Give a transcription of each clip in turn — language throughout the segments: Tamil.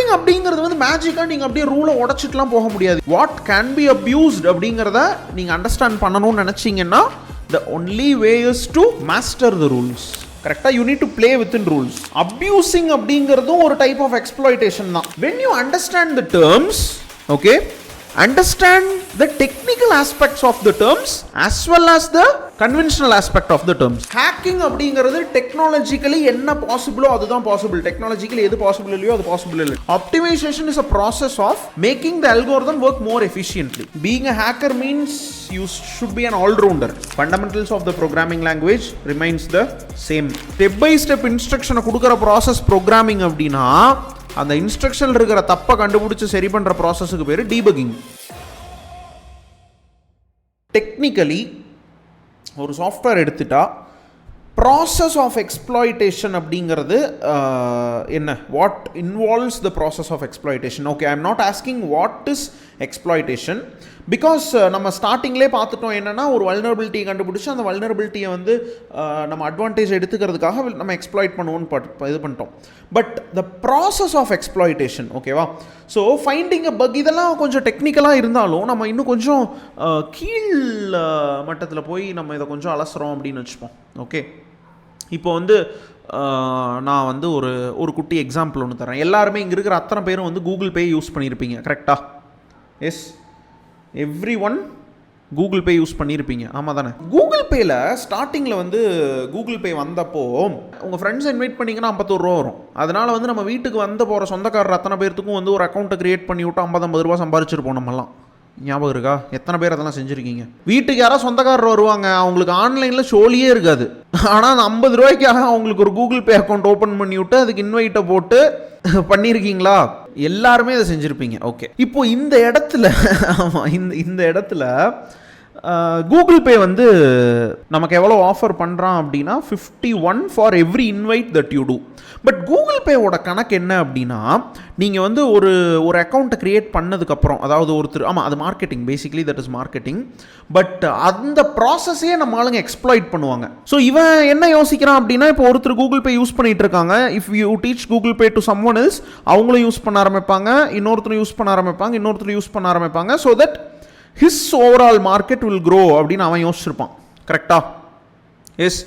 ஹேக்கிங் அப்படிங்கிறது வந்து மேஜிக்காக நீங்கள் அப்படியே ரூலை உடச்சிட்டுலாம் போக முடியாது. வாட் கேன் பி அப்யூஸ்ட் அப்படிங்கிறத நீங்கள் அண்டர்ஸ்டாண்ட் பண்ணணும்னு நினச்சிங்கன்னா the only way is to master the rules. கரெக்டாக you need to play within rules. Abusing அப்படிங்கிறதும் ஒரு டைப் ஆஃப் எக்ஸ்ப்ளாய்டேஷன் தான். when you understand the terms, okay, understand the technical aspects of the terms as well as the conventional aspect of the terms. Hacking அப்படிங்கிறது டெக்னாலஜிக்கலி என்ன பாசிபிளோ அதுதான் பாசிபிள். டெக்னாலஜிக்கலி எது பாசிபிள் இல்லையோ அது பாசிபிள் இல்லை. Optimization is a process of making the algorithm work more efficiently. Being a hacker means you should be an all-rounder. Fundamentals of the programming language remains the same. Step by step instruction கொடுக்கிற process programming அப்படின்னா அந்த இன்ஸ்ட்ரக்ஷன் இருக்கிற தப்பை கண்டுபிடிச்சு சரி பண்ற ப்ராசஸுக்கு பேர் டீபக்கிங். டெக்னிக்கலி ஒரு சாஃப்ட்வேர் எடுத்துட்டா ப்ராசஸ் ஆஃப் எக்ஸ்ப்ளாய்டேஷன் அப்படிங்கிறது என்ன, what involves the process of exploitation. Okay, I am not asking what is exploitation, because நம்ம ஸ்டார்டிங்லேயே பார்த்துட்டோம் என்னென்னா ஒரு வல்னரபிலிட்டியை கண்டுபிடிச்சி அந்த வல்னரபிலிட்டியை வந்து நம்ம அட்வான்டேஜ் எடுத்துக்கிறதுக்காக நம்ம எக்ஸ்ப்ளாய்ட் பண்ணுவோன்னு இது பண்ணிட்டோம். But the process of exploitation, ஓகேவா, ஸோ ஃபைண்டிங் அ பக் இதெல்லாம் கொஞ்சம் டெக்னிக்கலாக இருந்தாலும் நம்ம இன்னும் கொஞ்சம் கீழ் மட்டத்தில் போய் நம்ம இதை கொஞ்சம் அலசுகிறோம் அப்படின்னு வச்சுப்போம். ஓகே, இப்போ வந்து நான் வந்து ஒரு குட்டி எக்ஸாம்பிள் ஒன்று தரேன். எல்லாருமே இங்கே இருக்கிற அத்தனை பேரும் வந்து கூகுள் பே யூஸ் பண்ணியிருப்பீங்க, கரெக்டாக? Yes, every one Google pay use பண்ணியிருப்பீங்க, ஆமாம் தானே? கூகுள் பேயில் ஸ்டார்டிங்கில் வந்து கூகுள் பே வந்தப்போ உங்கள் ஃப்ரெண்ட்ஸை இன்வைட் பண்ணிங்கன்னா 51 ரூபா வரும். அதனால் வந்து நம்ம வீட்டுக்கு வந்து போகிற சொந்தக்காரர் அத்தனை பேர்த்துக்கும் வந்து ஒரு அக்கௌண்ட்டை க்ரியேட் பண்ணி விட்டு 50 ரூபா சம்பாரிச்சிருப்போம் நம்மலாம். ஞாபகம் இருக்கா? எத்தனை பேர் அதெல்லாம் செஞ்சுருக்கீங்க? வீட்டுக்கு யாராவது சொந்தக்காரர் வருவாங்க, அவங்களுக்கு ஆன்லைனில் ஷோலியே இருக்காது, ஆனால் அந்த 50 ரூபாய்க்காக அவங்களுக்கு ஒரு கூகுள் பே அக்கௌண்ட் ஓப்பன் பண்ணி விட்டு அதுக்கு இன்வைட்டை போட்டு பண்ணியிருக்கீங்களா? எல்லாருமே அதை செஞ்சுருப்பீங்க. ஓகே, இப்போ இந்த இடத்துல ஆமாம், இந்த இடத்துல கூகுள் பே வந்து நமக்கு எவ்வளோ ஆஃபர் பண்ணுறான் அப்படின்னா 51 for every invite that you do. But Google பேவோட கணக்கு என்ன அப்படின்னா, நீங்கள் வந்து ஒரு அக்கௌண்ட்டை க்ரியேட் பண்ணதுக்கப்புறம், அதாவது ஒருத்தர், ஆமாம், அது marketing, basically that is marketing. But அந்த ப்ராசஸே நம்ம ஆளுங்க எக்ஸ்ப்ளாய்ட் பண்ணுவாங்க. ஸோ இவன் என்ன யோசிக்கிறான் அப்படின்னா, இப்போ ஒருத்தர் கூகுள் பே யூஸ் பண்ணிட்டு இருக்காங்க, if you teach Google Pay to someone else, அவங்களும் யூஸ் பண்ண ஆரம்பிப்பாங்க, இன்னொருத்தர் யூஸ் பண்ண ஆரம்பிப்பாங்க, so that his overall market will grow அப்படின்னு அவன் யோசிச்சிருப்பான், கரெக்டா? எஸ்,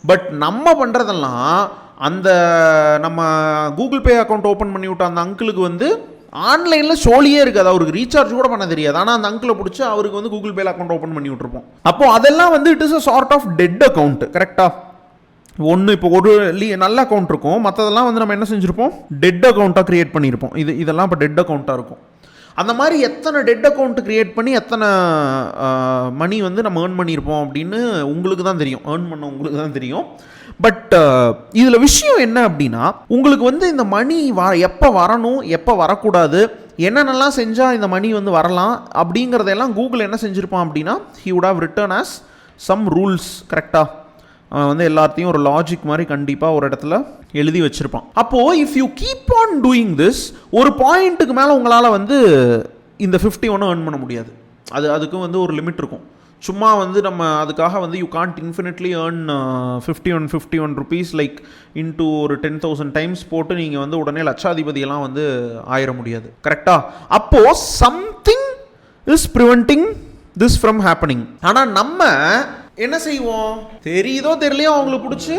பட் நம்ம பண்ணுறதெல்லாம் அந்த நம்ம கூகுள் பே அக்கௌண்ட் ஓப்பன் பண்ணி விட்ட அந்த அங்கிளுக்கு வந்து ஆன்லைனில் ஷோலியே இருக்காது, அவருக்கு ரீசார்ஜ் கூட பண்ண தெரியாது. ஆனால் அந்த அங்கிளை பிடிச்சி அவருக்கு வந்து கூகுள் பேல அக்கௌண்ட் ஓப்பன் பண்ணி விட்டுருப்போம். அப்போ அதெல்லாம் வந்து it is a sort of dead account, கரெக்டா? ஒன்று இப்போ ஒரு நல்ல அக்கௌண்ட் இருக்கும், மற்றதெல்லாம் வந்து நம்ம என்ன செஞ்சுருப்போம், டெட் அக்கௌண்ட்டாக க்ரியேட் பண்ணியிருப்போம். இதெல்லாம் இப்போ டெட் அக்கௌண்ட்டாக இருக்கும். அந்த மாதிரி எத்தனை டெட் அக்கௌண்ட் க்ரியேட் பண்ணி எத்தனை மணி வந்து நம்ம ஏர்ன் பண்ணியிருப்போம் அப்படின்னு உங்களுக்கு தான் தெரியும், உங்களுக்கு தான் தெரியும். பட் இதில் விஷயம் என்ன அப்படின்னா, உங்களுக்கு வந்து இந்த மணி எப்போ வரணும், எப்போ வரக்கூடாது, என்னென்னலாம் செஞ்சால் இந்த மணி வந்து வரலாம் அப்படிங்கிறதெல்லாம் கூகுள் என்ன செஞ்சுருப்பான் அப்படின்னா, he would have written as some rules, கரெக்டாக? அவன் வந்து எல்லாத்தையும் ஒரு லாஜிக் மாதிரி கண்டிப்பாக ஒரு இடத்துல எழுதி வச்சுருப்பான். அப்போது if you keep on doing this, ஒரு பாயிண்ட்டுக்கு மேலே உங்களால் வந்து இந்த 51 ஏர்ன் பண்ண முடியாது. அதுக்கும் வந்து ஒரு லிமிட் இருக்கும். சும்மா வந்து நம்ம அதுக்காக வந்து you can't infinitely earn 51 rupees like into ஒரு 10,000 டைம்ஸ் போட்டு நீங்கள் வந்து உடனே லட்சாதிபதியெல்லாம் வந்து ஆயிட முடியாது, கரெக்டாக? அப்போது something is preventing this from happening. ஆனால் நம்ம என்ன செய்வோம், தெரியுதோ தெரியலையோ அவங்களுக்கு பிடிச்சி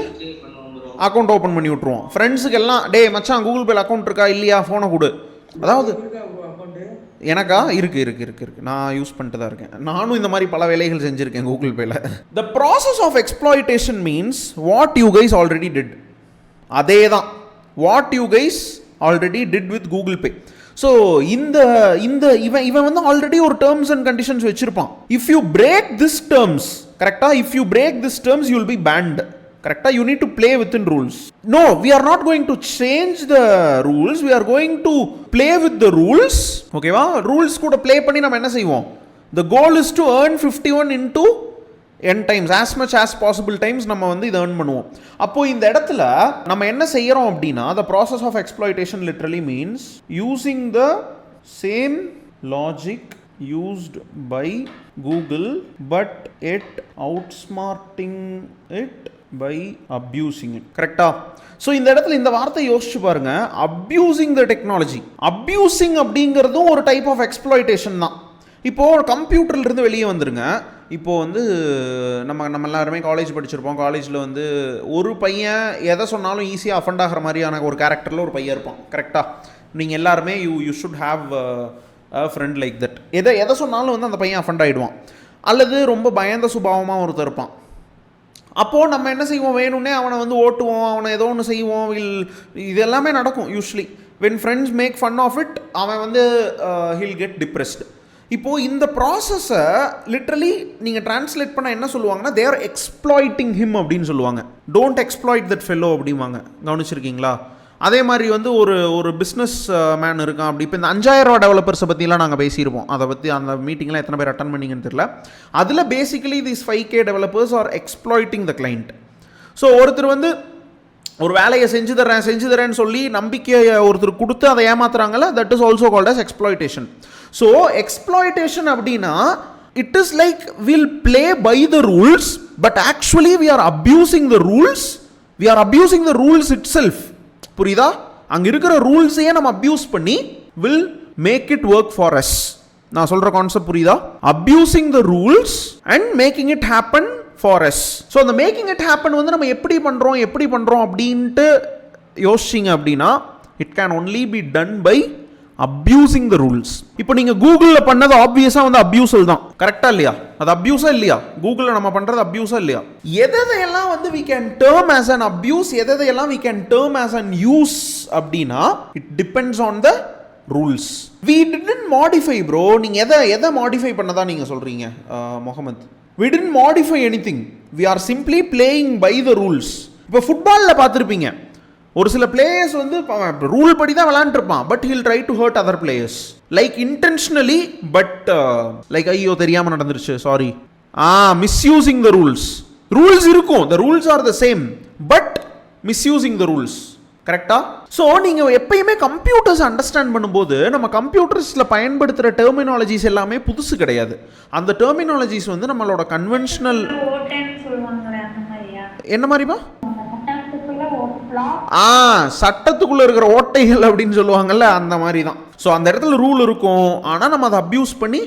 அக்கௌண்ட் ஓப்பன் பண்ணி விட்ருவோம். ஃப்ரெண்ட்ஸுக்கு எல்லாம், டே மச்சான் கூகுள் பேல அக்கௌண்ட் இருக்கா இல்லையா, ஃபோனை கொடு. அதாவது எனக்கா இருக்கு, நான் யூஸ் பண்ணிட்டு தான் இருக்கேன். நானும் இந்த மாதிரி பல வேலைகள் செஞ்சுருக்கேன் கூகுள் பேல. The process of exploitation means what you guys already did. அதே தான் what you guys already did with Google pay. So இவன் வந்து ஆல்ரெடி ஒரு டேர்ம்ஸ் அண்ட் கண்டிஷன்ஸ் வச்சிருப்பான். If you break this terms, கரெக்டா, if you break this terms you will be banned, கரெக்டா? You need to play with in rules. No, we are not going to change the rules, we are going to play with the rules, ஓகேவா? ரூல்ஸ் கூட பிளே பண்ணி நம்ம என்ன செய்வோம், the goal is to earn 51 into n times, as much as possible times நம்ம வந்து இதை ஏர்ன் பண்ணுவோம். அப்போது இந்த இடத்துல நம்ம என்ன செய்கிறோம் அப்படின்னா, the process of exploitation literally means using the same logic used by Google but it outsmarting it by abusing it. கரெக்டா? ஸோ இந்த இடத்துல இந்த வார்த்தை யோசிச்சு பாருங்க, அப்யூசிங் த டெக்னாலஜி. அப்யூசிங் அப்படிங்கிறதும் ஒரு டைப் ஆஃப் எக்ஸ்ப்ளாய்டேஷன் தான். இப்போது கம்ப்யூட்டர்லேருந்து வெளியே வந்துருங்க. இப்போது வந்து நம்ம எல்லாருமே காலேஜ் படிச்சிருப்போம். காலேஜில் வந்து ஒரு பையன் எதை சொன்னாலும் ஈஸியாக அஃபண்ட் ஆகிற மாதிரியான ஒரு கேரக்டரில் ஒரு பையன் இருப்பான். கரெக்டாக? நீங்கள் எல்லாருமே you should have a friend like that. எதை சொன்னாலும் வந்து அந்த பையன் அஃபண்ட் ஆகிடுவான். அல்லது ரொம்ப பயந்த சுபாவமாக ஒருத்தர் இருப்பான். அப்போது நம்ம என்ன செய்வோம், வேணும்னே அவனை வந்து ஓட்டுவோம், அவனை ஏதோ ஒன்று செய்வோம். இது எல்லாமே நடக்கும் usually. When friends make fun of it, அவன் வந்து ஹில் கெட் டிப்ரெஸ்டு. இப்போது இந்த ப்ராசஸை லிட்ரலி நீங்கள் டிரான்ஸ்லேட் பண்ண என்ன சொல்லுவாங்கன்னா, தே ஆர் எக்ஸ்ப்ளாய்டிங் ஹிம் அப்படின்னு சொல்லுவாங்க. டோன்ட் எக்ஸ்ப்ளாய்ட் தட் ஃபெல்லோ அப்படிவாங்க. கவனிச்சிருக்கீங்களா? அதே மாதிரி வந்து ஒரு பிஸ்னஸ் மேன் இருக்கான். அப்படி இப்போ இந்த 5000 ரூபா டெவலப்பர்ஸை பற்றிலாம் நாங்கள் பேசியிருப்போம். அதை பற்றி அந்த மீட்டிங்லாம் எத்தனை பேர் அட்டன் பண்ணிங்கன்னு தெரியல. அதில் basically these 5K developers are exploiting the client. So ஒருத்தர் வந்து ஒரு வேலையை செஞ்சு தரேன்னு சொல்லி நம்பிக்கையை ஒருத்தர் கொடுத்து அதை ஏமாத்துறாங்கல்ல, that is also called as exploitation. So exploitation அப்படின்னா it is like will play by the rules, but actually we are abusing the rules. We are abusing the rules itself. புரியுதா? அங்கே இருக்கிற ரூல்ஸையே நம்ம அப்யூஸ் பண்ணி will make it work for us. நான் சொல்கிற கான்செப்ட் புரியுதா? Abusing the rules and making it happen for us. So அந்த மேக்கிங் இட் ஹேப்பன் வந்து நம்ம எப்படி பண்ணுறோம் அப்படின்ட்டு யோசிச்சிங்க அப்படின்னா, it can only be done by abusing the rules. இப்போ நீங்கள் கூகுளில் பண்ணது ஆப்வியஸாக வந்து அப்யூசல் தான். கரெக்டாக இல்லையா? அது அப்யூஸா இல்லையா? கூகுளில் நம்ம பண்ணுறது அப்யூஸா இல்லையா? எதையெல்லாம் வந்து we can term as an abuse, எதையெல்லாம் we can term as an use அப்படின்னா it depends on the rules. We didn't modify bro. நீங்கள் எதை மாடிஃபை பண்ணதா நீங்கள் சொல்கிறீங்க Mohammed? We didn't modify anything. We are simply playing by the rules. இப்போ ஃபுட்பாலில் பார்த்துருப்பீங்க, ஒரு சில பிளேயர்ஸ் வந்து ரூல் படி தான் விளையாண்டுருப்பான், but he'll try to hurt other players like intentionally, but like ஐயோ தெரியாமல் நடந்துருச்சு sorry, misusing the rules. Rules இருக்கும், the rules are the same, but misusing the rules. கரெக்டா? ஸோ நீங்கள் எப்பயுமே கம்ப்யூட்டர்ஸ் அண்டர்ஸ்டாண்ட் பண்ணும்போது நம்ம கம்ப்யூட்டர்ஸில் பயன்படுத்துகிற டெர்மினாலஜிஸ் எல்லாமே புதுசு கிடையாது. அந்த டெர்மினாலஜிஸ் வந்து நம்மளோட கன்வென்ஷனல். என்ன மாதிரிப்பா? சட்டத்துக்குள்ள இருக்கிற ஓட்டைகள் அப்படின்னு சொல்லுவாங்கல்ல, அந்த மாதிரி தான். ஸோ அந்த இடத்துல ரூல் இருக்கும், ஆனால் நம்ம அதை அப்யூஸ் பண்ணி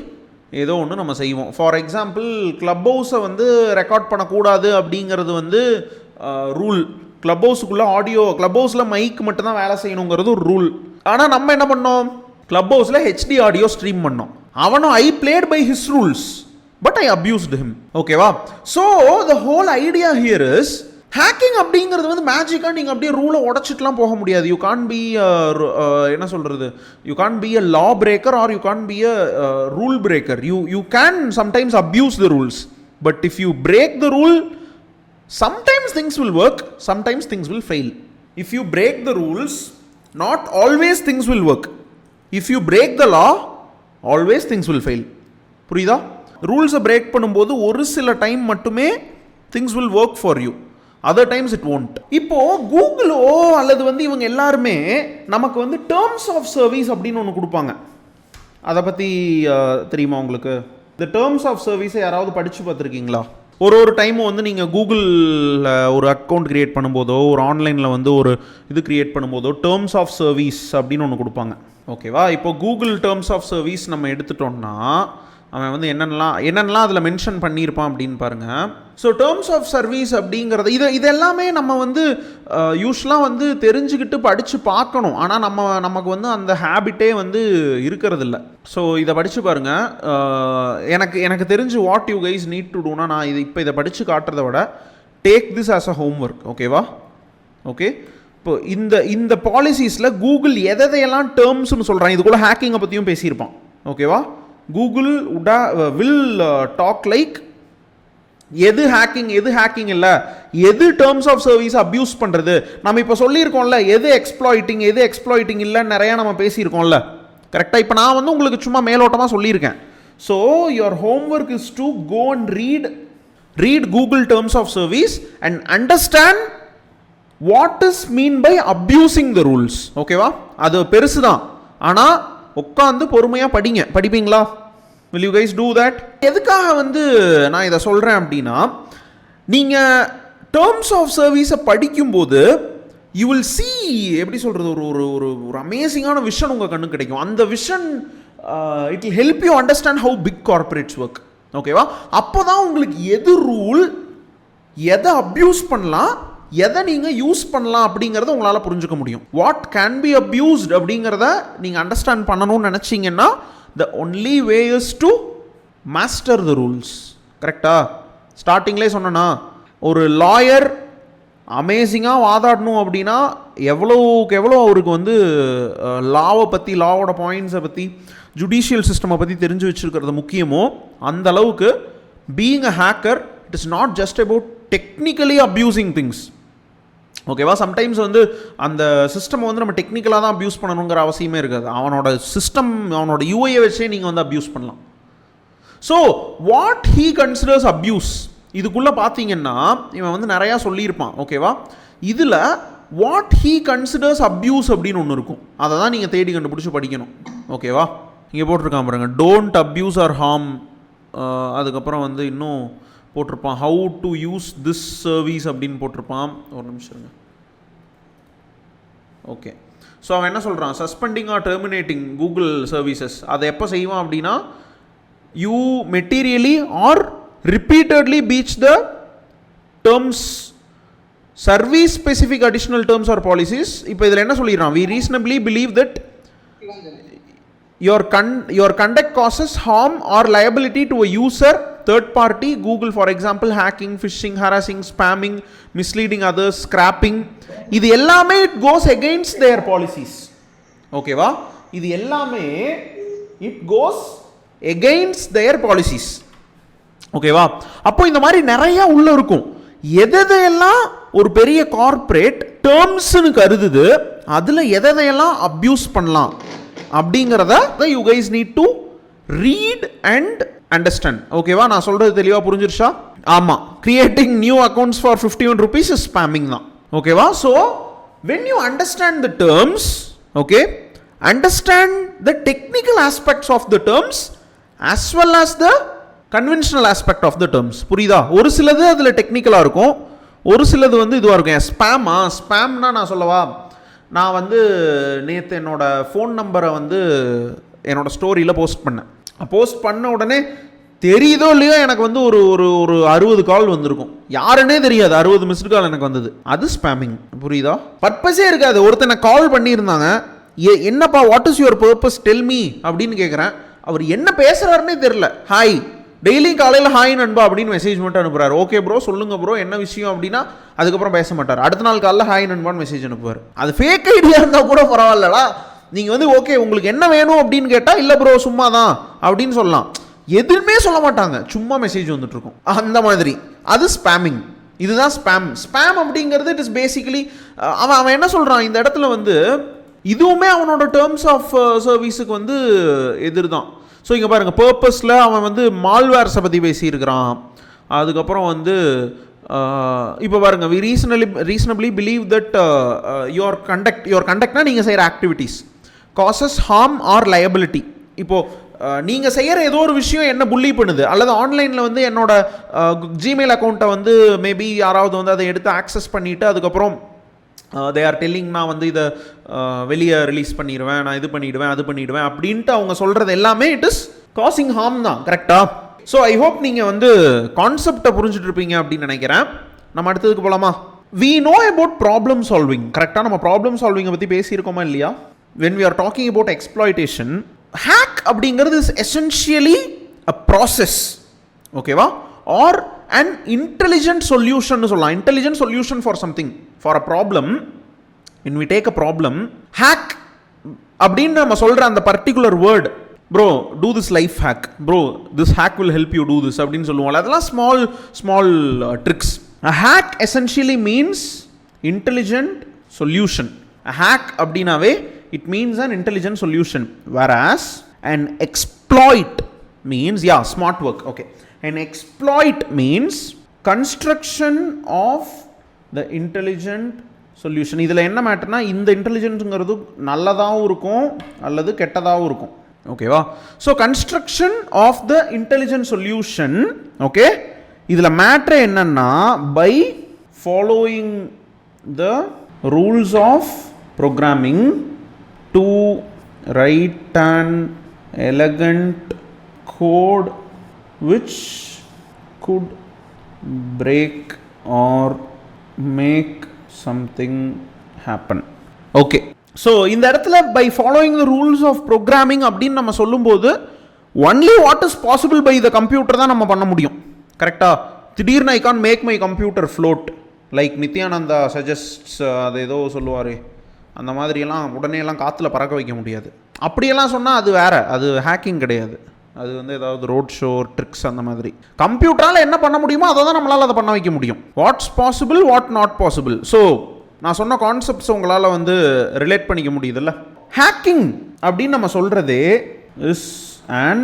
ஏதோ ஒன்று நம்ம செய்வோம். ஃபார் எக்ஸாம்பிள், கிளப் ஹவுஸை வந்து ரெக்கார்ட் பண்ணக்கூடாது அப்படிங்கிறது வந்து ரூல். கிளப் ஹவுஸுக்குள்ளே ஆடியோ, கிளப் ஹவுஸில் மைக் மட்டும் தான் வேலை செய்யணுங்கிறது ஒரு ரூல். ஆனால் நம்ம என்ன பண்ணோம், கிளப் ஹவுஸில் ஹெச்டி ஆடியோ ஸ்ட்ரீம் பண்ணோம். அவனும் I played by his rules, but I abused him. ஓகேவா? So the whole idea here is, hacking அப்படிங்கிறது வந்து மேஜிக்காக நீங்கள் அப்படியே ரூலை உடச்சிட்டுலாம் போக முடியாது. யூ கான் பி என்ன சொல்கிறது, you can be a law breaker or you can be a rule breaker. You can sometimes abuse the rules, but if you break the rule, sometimes things will work, sometimes things will fail. If you break the rules, not always things will work. If you break the law, always things will fail. புரியுதா? ரூல்ஸை பிரேக் பண்ணும்போது ஒரு சில டைம் மட்டுமே things will work for you, other times it won't. இப்போ கூகுளோ அல்லது வந்து இவங்க எல்லாருமே நமக்கு வந்து டேர்ம்ஸ் ஆஃப் சர்வீஸ் அப்படின்னு ஒன்று கொடுப்பாங்க. அதை பற்றி தெரியுமா உங்களுக்கு? இந்த டேர்ம்ஸ் ஆஃப் சர்வீஸை யாராவது படித்து பார்த்துருக்கீங்களா? ஒரு டைமும் வந்து நீங்கள் கூகுளில் ஒரு அக்கௌண்ட் க்ரியேட் பண்ணும்போதோ, ஒரு ஆன்லைனில் வந்து ஒரு இது க்ரியேட் பண்ணும்போதோ டேர்ம்ஸ் ஆஃப் சர்வீஸ் அப்படின்னு ஒன்று கொடுப்பாங்க. ஓகேவா? இப்போ கூகுள் டேர்ம்ஸ் ஆஃப் சர்வீஸ் நம்ம எடுத்துட்டோம்னா அவன் வந்து என்னென்னலாம் அதில் மென்ஷன் பண்ணியிருப்பான் அப்படின்னு பாருங்கள். ஸோ டேர்ம்ஸ் ஆஃப் சர்வீஸ் அப்படிங்கிறது இதெல்லாமே நம்ம வந்து யூஸ்வலாக வந்து தெரிஞ்சுக்கிட்டு படித்து பார்க்கணும். ஆனால் நமக்கு வந்து அந்த ஹேபிட்டே வந்து இருக்கிறது இல்லை. ஸோ இதை படித்து பாருங்கள். எனக்கு தெரிஞ்சு what you guys need to டூனா, நான் இப்போ இதை படித்து காட்டுறதை விட take this as a homework. ஓகேவா? ஓகே. இப்போ இந்த பாலிசிஸில் கூகுள் எதையெல்லாம் டேர்ம்ஸ்னு சொல்கிறான், இது கூட ஹேக்கிங்கை பற்றியும் பேசியிருப்பான். ஓகேவா? கூகுள் வில் டாக் லைக் எது ஹேக்கிங் இல்லை, எது டேர்ம்ஸ் ஆஃப் சர்வீஸ் அப்யூஸ் பண்ணுறது. நம்ம இப்போ சொல்லியிருக்கோம்ல, எது எக்ஸ்ப்ளாய்ட்டிங் இல்லைன்னு நிறையா நம்ம பேசியிருக்கோம்ல. கரெக்டாக? இப்போ நான் வந்து உங்களுக்கு சும்மா மேலோட்டமாக சொல்லியிருக்கேன். So your homework is to go and read Google terms of service and understand what is mean by abusing the rules. ஓகேவா? அது பெருசு தான், ஆனால் உட்காந்து பொறுமையாக படிப்பீங்களா? will you guys do that? எதுக்காக வந்து நான் இதை சொல்கிறேன் அப்படின்னா, நீங்கள் டேர்ம்ஸ் ஆஃப் சர்வீஸை படிக்கும்போது யூ வில் see எப்படி சொல்கிறது, ஒரு ஒரு ஒரு அமேசிங்கான விஷன் உங்கள் கண்ணு கிடைக்கும். அந்த vision it will help you understand how big corporates work. ஓகேவா? அப்போ தான் உங்களுக்கு எது ரூல், எதை அப்யூஸ் பண்ணலாம், எதை நீங்கள் யூஸ் பண்ணலாம் அப்படிங்கிறத உங்களால் புரிஞ்சுக்க முடியும். வாட் கேன் பி அப்யூஸ்ட் அப்படிங்கிறத நீங்கள் அண்டர்ஸ்டாண்ட் பண்ணணும்னு நினச்சிங்கன்னா the only way is to master the rules. கரெக்டாக ஸ்டார்டிங்லேயே சொன்னேன்னா, ஒரு லாயர் அமேசிங்காக வாதாடணும் அப்படின்னா எவ்வளோக்கு எவ்வளோ அவருக்கு வந்து லாவை பற்றி, லாவோட பாயிண்ட்ஸை பற்றி, ஜுடிஷியல் சிஸ்டமை பற்றி தெரிஞ்சு வச்சுருக்கிறது முக்கியமோ அந்த அளவுக்கு being a hacker it is not just about technically abusing things. ஓகேவா? சம்டைம்ஸ் வந்து அந்த சிஸ்டம் வந்து நம்ம டெக்னிக்கலாக தான் அப்யூஸ் பண்ணணுங்கிற அவசியமே இருக்காது. அவனோட சிஸ்டம், அவனோட யூஐயை வச்சே நீங்கள் வந்து அப்யூஸ் பண்ணலாம். So what he considers abuse, இதுக்குள்ளே பார்த்தீங்கன்னா இவன் வந்து நிறையா சொல்லியிருப்பான். ஓகேவா? இதில் வாட் ஹீ கன்சிடர்ஸ் அப்யூஸ் அப்படின்னு ஒன்று இருக்கும். அதை தான் நீங்கள் தேடி கண்டுபிடிச்சி படிக்கணும். ஓகேவா? இங்கே போட்டிருக்கான் பாருங்க, டோன்ட் அப்யூஸ் ஆர் ஹார்ம். அதுக்கப்புறம் வந்து இன்னும் போட்டிருப்பான் how to use this service அப்படின்னு போட்டிருப்பான். ஒரு நிமிஷம் இருங்க. ஓகே, ஸோ அவன் என்ன சொல்கிறான், suspending or terminating Google services. அதை எப்போ செய்வான் அப்படின்னா, you materially or repeatedly breach the terms, service specific additional terms or policies. இப்போ இதில் என்ன சொல்லிடுறான், we reasonably believe that your conduct causes harm or liability to a user, third party, Google for example, hacking, phishing, harassing, spamming, misleading others, scrapping. இது எல்லாமே it goes against their policies. ஓகேவா? இது எல்லாமே it goes against their policies. ஓகேவா? அப்போ இந்த மாதிரி நிறைய உள்ள இருக்கும். எதையெல்லாம் ஒரு பெரிய கார்ப்பரேட் டேர்ம்ஸ்னு கருதுது, அதில் எதையெல்லாம் அப்யூஸ் பண்ணலாம் அப்படிங்கிறத you guys need to read and understand. ஓகேவா? நான் சொல்கிறது தெளிவாக புரிஞ்சிருச்சா? ஆமாம், creating new accounts for 51 rupees is spamming தான். ஓகேவா? So when you understand the terms, okay, understand the technical aspects of the terms as well as the conventional aspect of the terms. புரியுதா? ஒரு சிலது அதில் டெக்னிக்கலாக இருக்கும், ஒரு சிலது வந்து இதுவாக இருக்கும். ஸ்பேம்னா நான் சொல்லவா, நான் வந்து நேற்று என்னோடய ஃபோன் நம்பரை வந்து என்னோடய ஸ்டோரியில் போஸ்ட் பண்ண உடனே தெரியுதோ இல்லையோ எனக்கு வந்து ஒரு ஒரு 60 கால் வந்திருக்கும். யாருன்னே தெரியாது, 60 மிஸ்டு கால் எனக்கு வந்தது. அது ஸ்பேமிங். புரியுதா? பர்பஸே இருக்காது. ஒருத்தனை கால் பண்ணியிருந்தாங்க, என்னப்பா what is your purpose tell me அப்படின்னு கேட்குறேன். அவர் என்ன பேசுகிறாருன்னே தெரில. ஹாய், டெய்லி காலையில் ஹாய் நண்பா அப்படின்னு மெசேஜ் மட்டும் அனுப்புகிறார். ஓகே ப்ரோ, சொல்லுங்க ப்ரோ, என்ன விஷயம் அப்படின்னா அதுக்கப்புறம் பேச மாட்டார். அடுத்த நாள் காலையில் ஹாய் நண்பான்னு மெசேஜ் அனுப்புவார். அது ஃபேக் ஐடியா இருந்தால் கூட பரவாயில்லடா, நீங்கள் வந்து ஓகே உங்களுக்கு என்ன வேணும் அப்படின்னு கேட்டால் இல்லை ப்ரோ சும்மா தான் அப்படின்னு சொல்லலாம். எதுவுமே சொல்ல மாட்டாங்க, சும்மா மெசேஜ் வந்துட்டு இருக்கும். அந்த மாதிரி அது ஸ்பேமிங். இதுதான் ஸ்பேம் அப்படிங்கிறது இட் இஸ் பேசிக்கலி அவன் என்ன சொல்கிறான் இந்த இடத்துல வந்து, இதுவுமே அவனோட டேர்ம்ஸ் ஆஃப் சர்வீஸுக்கு வந்து எதிர் தான். ஸோ இங்கே பாருங்கள், பர்பஸில் அவன் வந்து மால்வேர்ஸை பற்றி பேசியிருக்கிறான். அதுக்கப்புறம் வந்து இப்போ பாருங்கள், we reasonably believe that your கண்டக்ட்னா நீங்கள் செய்கிற activities causes harm or liability. இப்போது நீங்கள் செய்கிற ஏதோ ஒரு விஷயம் என்ன புள்ளி பண்ணுது, அல்லது ஆன்லைனில் வந்து என்னோட ஜிமெயில் அக்கௌண்ட்டை வந்து மேபி யாராவது வந்து அதை எடுத்து ஆக்சஸ் பண்ணிவிட்டு அதுக்கப்புறம் தே ஆர் டெல்லிங் நான் வந்து இதை வெளியே ரிலீஸ் பண்ணிடுவேன், நான் இது பண்ணிவிடுவேன், அது பண்ணிவிடுவேன் அப்படின்ட்டு அவங்க சொல்கிறது எல்லாமே இட் இஸ் காசிங் ஹார்ம் தான். கரெக்டாக? ஸோ ஐ ஹோப் நீங்கள் வந்து கான்செப்டை புரிஞ்சுட்டு இருப்பீங்க அப்படின்னு நினைக்கிறேன். நம்ம அடுத்ததுக்கு போகலாமா? We know about problem solving. கரெக்டாக நம்ம ப்ராப்ளம் சால்விங்கை பற்றி பேசியிருக்கோமா இல்லையா? When we are talking about exploitation, hack அப்படிங்கிறது இஸ் எசென்ஷியலி அ ப்ராசஸ். ஓகேவா? ஆர் an intelligent solution சொல்லலாம். intelligent solution for something, for a problem. when we take a problem, hack அப்படின்னு நம்ம சொல்ற அந்த particular word, bro do this life hack, bro this hack will help you do this அப்படின்னு சொல்லுவோம். அதெல்லாம் small tricks. a hack essentially means intelligent solution. a hack அப்படினாவே it means an intelligent solution, whereas an exploit means smart work. okay, an exploit means construction of the intelligent solution. இதில் என்ன மேட்டர்னா, இந்த இன்டெலிஜென்ஸுங்கிறது நல்லதாகவும் இருக்கும் அல்லது கெட்டதாகவும் இருக்கும். ஓகேவா? So construction of the intelligent solution. Okay, இதில் மேட்ரு என்னன்னா, by following the rules of programming to write an elegant code which could break or make something happen. Okay, so இந்த இடத்துல by following the rules of programming அப்படின்னு நம்ம சொல்லும்போது only what is possible by the computer தான் நம்ம பண்ண முடியும். கரெக்டா? திடீர்னு I can't make my computer float like Nithyananda suggests. அது ஏதோ சொல்லுவார், அந்த மாதிரியெல்லாம் உடனே எல்லாம் காற்றுல பறக்க வைக்க முடியாது. அப்படியெல்லாம் சொன்னால் அது வேற, அது ஹேக்கிங் கிடையாது. அது வந்து ஏதாவது ரோட் ஷோ ட்ரிக்ஸ் அந்த மாதிரி. கம்ப்யூட்டரால் என்ன பண்ண முடியுமோ அதை தான் நம்மளால் அதை பண்ண வைக்க முடியும். What's possible, what not possible. So நான் சொன்ன கான்செப்ட்ஸ் உங்களால் வந்து ரிலேட் பண்ணிக்க முடியுதுல்ல. ஹேக்கிங் அப்படின்னு நம்ம சொல்கிறதே is an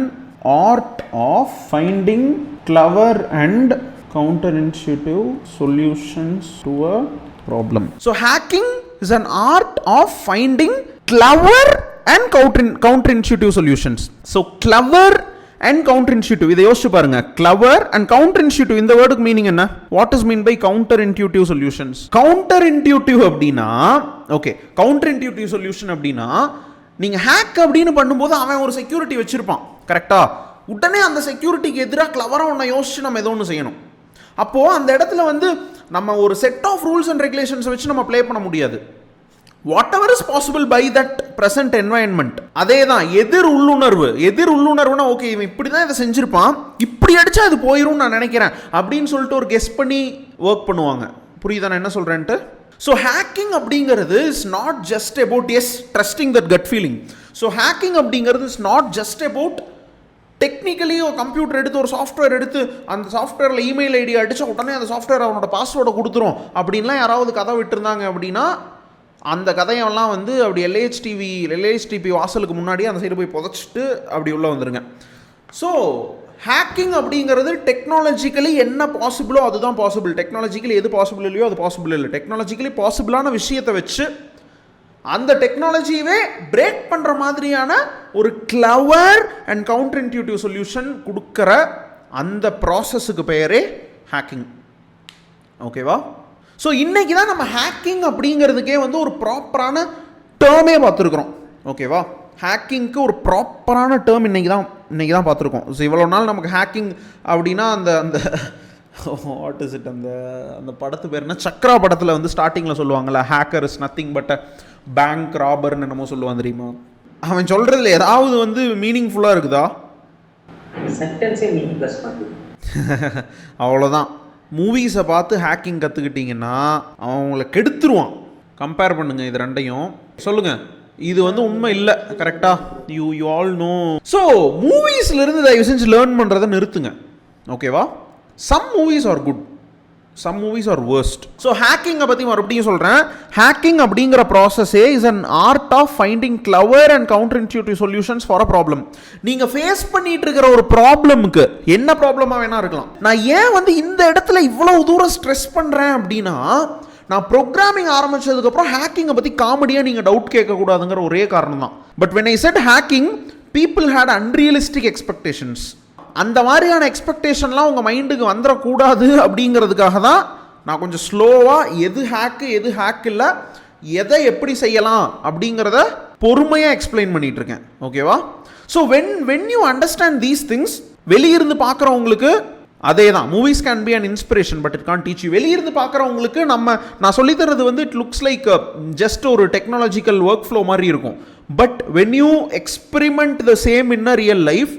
art of finding clever and counterintuitive solutions to a problem. So hacking is an art of finding clever and counterintuitive solutions. So clever and counterintuitive, இதை யோசிச்சு பாருங்க. clever and counterintuitive, இந்த வேர்டுக்கு மீனிங் என்ன? what is mean by counterintuitive solutions? counterintuitive அப்படின்னா, ஓகே, counterintuitive solution அப்படின்னா நீங்க ஹேக் அப்படின்னு பண்ணும்போது அவன் ஒரு செக்யூரிட்டி வச்சிருப்பான், கரெக்டா? உடனே அந்த செக்யூரிட்டிக்கு எதிராக கிளவரா ஒன்று யோசிச்சு நம்ம ஏதோ ஒன்று செய்யணும். அப்போ அந்த இடத்துல வந்து நம்ம ஒரு set of rules and regulations வச்சு நம்ம ப்ளே பண்ண முடியாது. Whatever is possible by that present environment. அதே தான் எதிர் உள்ளுணர்வுனா, ஓகே இவன் இப்படி தான் இதை செஞ்சிருப்பான், இப்படி அடிச்சா அது போயிடும் நான் நினைக்கிறேன் அப்படின்னு சொல்லிட்டு ஒரு கெஸ் பண்ணி ஒர்க் பண்ணுவாங்க. புரியுதா நான் என்ன சொல்றேன்ட்டு? ஸோ ஹேக்கிங் அப்படிங்கிறது is not just about trusting that gut feeling. So hacking அப்படிங்கிறது is not just about technically ஒரு கம்ப்யூட்டர் எடுத்து ஒரு சாஃப்ட்வேர் எடுத்து அந்த சாஃப்ட்வேரில் இமெயில் ஐடி அடித்தா உடனே அந்த சாஃப்ட்வேர் அவனோட பாஸ்வேர்டை கொடுத்துரும் அப்படின்லாம் யாராவது கதை விட்டுருந்தாங்க அப்படின்னா அந்த கதையெல்லாம் வந்து அப்படி எல்ஏஹெச்டிபி வாசலுக்கு முன்னாடியே அந்த சைடு போய் புதைச்சிட்டு அப்படி உள்ளே வந்துருங்க. ஸோ ஹேக்கிங் அப்படிங்கிறது டெக்னாலஜிக்கலி என்ன பாசிபிளோ அதுதான் பாசிபிள். டெக்னாலஜிக்கலி எது பாசிபிள் இல்லையோ அது பாசிபிள் இல்லை. டெக்னாலஜிக்கலி பாசிபிளான விஷயத்தை வச்சு அந்த டெக்னாலஜியவே பிரேக் பண்ணுற மாதிரியான ஒரு clever and counter intuitive solution கொடுக்குற அந்த ப்ராசஸுக்கு பெயரே ஹேக்கிங். ஓகேவா? ஸோ இன்றைக்கி தான் நம்ம ஹேக்கிங் அப்படிங்கிறதுக்கே வந்து ஒரு ப்ராப்பரான டேர்மே பார்த்துருக்குறோம். ஓகேவா? ஹேக்கிங்க்கு ஒரு ப்ராப்பரான டேர்ம் இன்றைக்கி தான் பார்த்துருக்கோம். ஸோ இவ்வளோ நாள் நமக்கு ஹேக்கிங் அப்படின்னா அந்த வாட் இஸ் இட், அந்த படத்து பேர் என்ன, சக்ரா படத்தில் வந்து ஸ்டார்டிங்கில் சொல்லுவாங்கள்ல, hacker is nothing but a bank ராபர்னு என்னமோ சொல்லுவான் தெரியுமா? அவன் சொல்கிறதுல ஏதாவது வந்து மீனிங்ஃபுல்லாக இருக்குதா? அவ்வளோதான். மூவிஸை பார்த்து ஹேக்கிங் கற்றுக்கிட்டிங்கன்னா அவன் உங்களை கெடுத்துருவான். கம்பேர் பண்ணுங்கள் இது ரெண்டையும், சொல்லுங்கள் இது வந்து உண்மை இல்லை, கரெக்டாக? You all know. ஸோ மூவிஸ்லேருந்து தயவு செஞ்சு லேர்ன் பண்ணுறதை நிறுத்துங்க. ஓகேவா? Some movies are good, some movies are worst. So ஹேக்கிங்கை பற்றி மறுபடியும் சொல்கிறேன். ஹேக்கிங் அப்படிங்கிற ப்ராசஸே is an art of finding clever and counter intuitive solutions for a problem. நீங்கள் ஃபேஸ் பண்ணிட்டு இருக்கிற ஒரு ப்ராப்ளமுக்கு என்ன ப்ராப்ளமாக வேணா இருக்கலாம். நான் ஏன் வந்து இந்த இடத்துல இவ்வளோ தூரம் ஸ்ட்ரெஸ் பண்ணுறேன் அப்படின்னா, நான் ப்ரோக்ராமிங் ஆரம்பிச்சதுக்கப்புறம் ஹேக்கிங்கை பற்றி காமெடியாக நீங்கள் டவுட் கேட்கக்கூடாதுங்கிற ஒரே காரணம் தான். But when I said hacking, people had unrealistic expectations. அந்த மாதிரியான எக்ஸ்பெக்டேஷன்லாம் உங்கள் மைண்டுக்கு வந்துடக்கூடாது அப்படிங்கிறதுக்காக தான் நான் கொஞ்சம் ஸ்லோவாக எது ஹேக் இல்லை, எதை எப்படி செய்யலாம் அப்படிங்கிறத பொறுமையாக எக்ஸ்பிளைன் பண்ணிட்டு இருக்கேன். ஓகேவா? So when you understand these things, வெளியிருந்து பார்க்குறவங்களுக்கு அதே தான். Movies can be an inspiration but it can't teach you. வெளியிருந்து பார்க்குறவங்களுக்கு நான் சொல்லித்தரது வந்து இட் லுக்ஸ் லைக் ஜஸ்ட் ஒரு டெக்னாலஜிக்கல் ஒர்க் ஃப்ளோ மாதிரி இருக்கும். But when you experiment the same in a real life,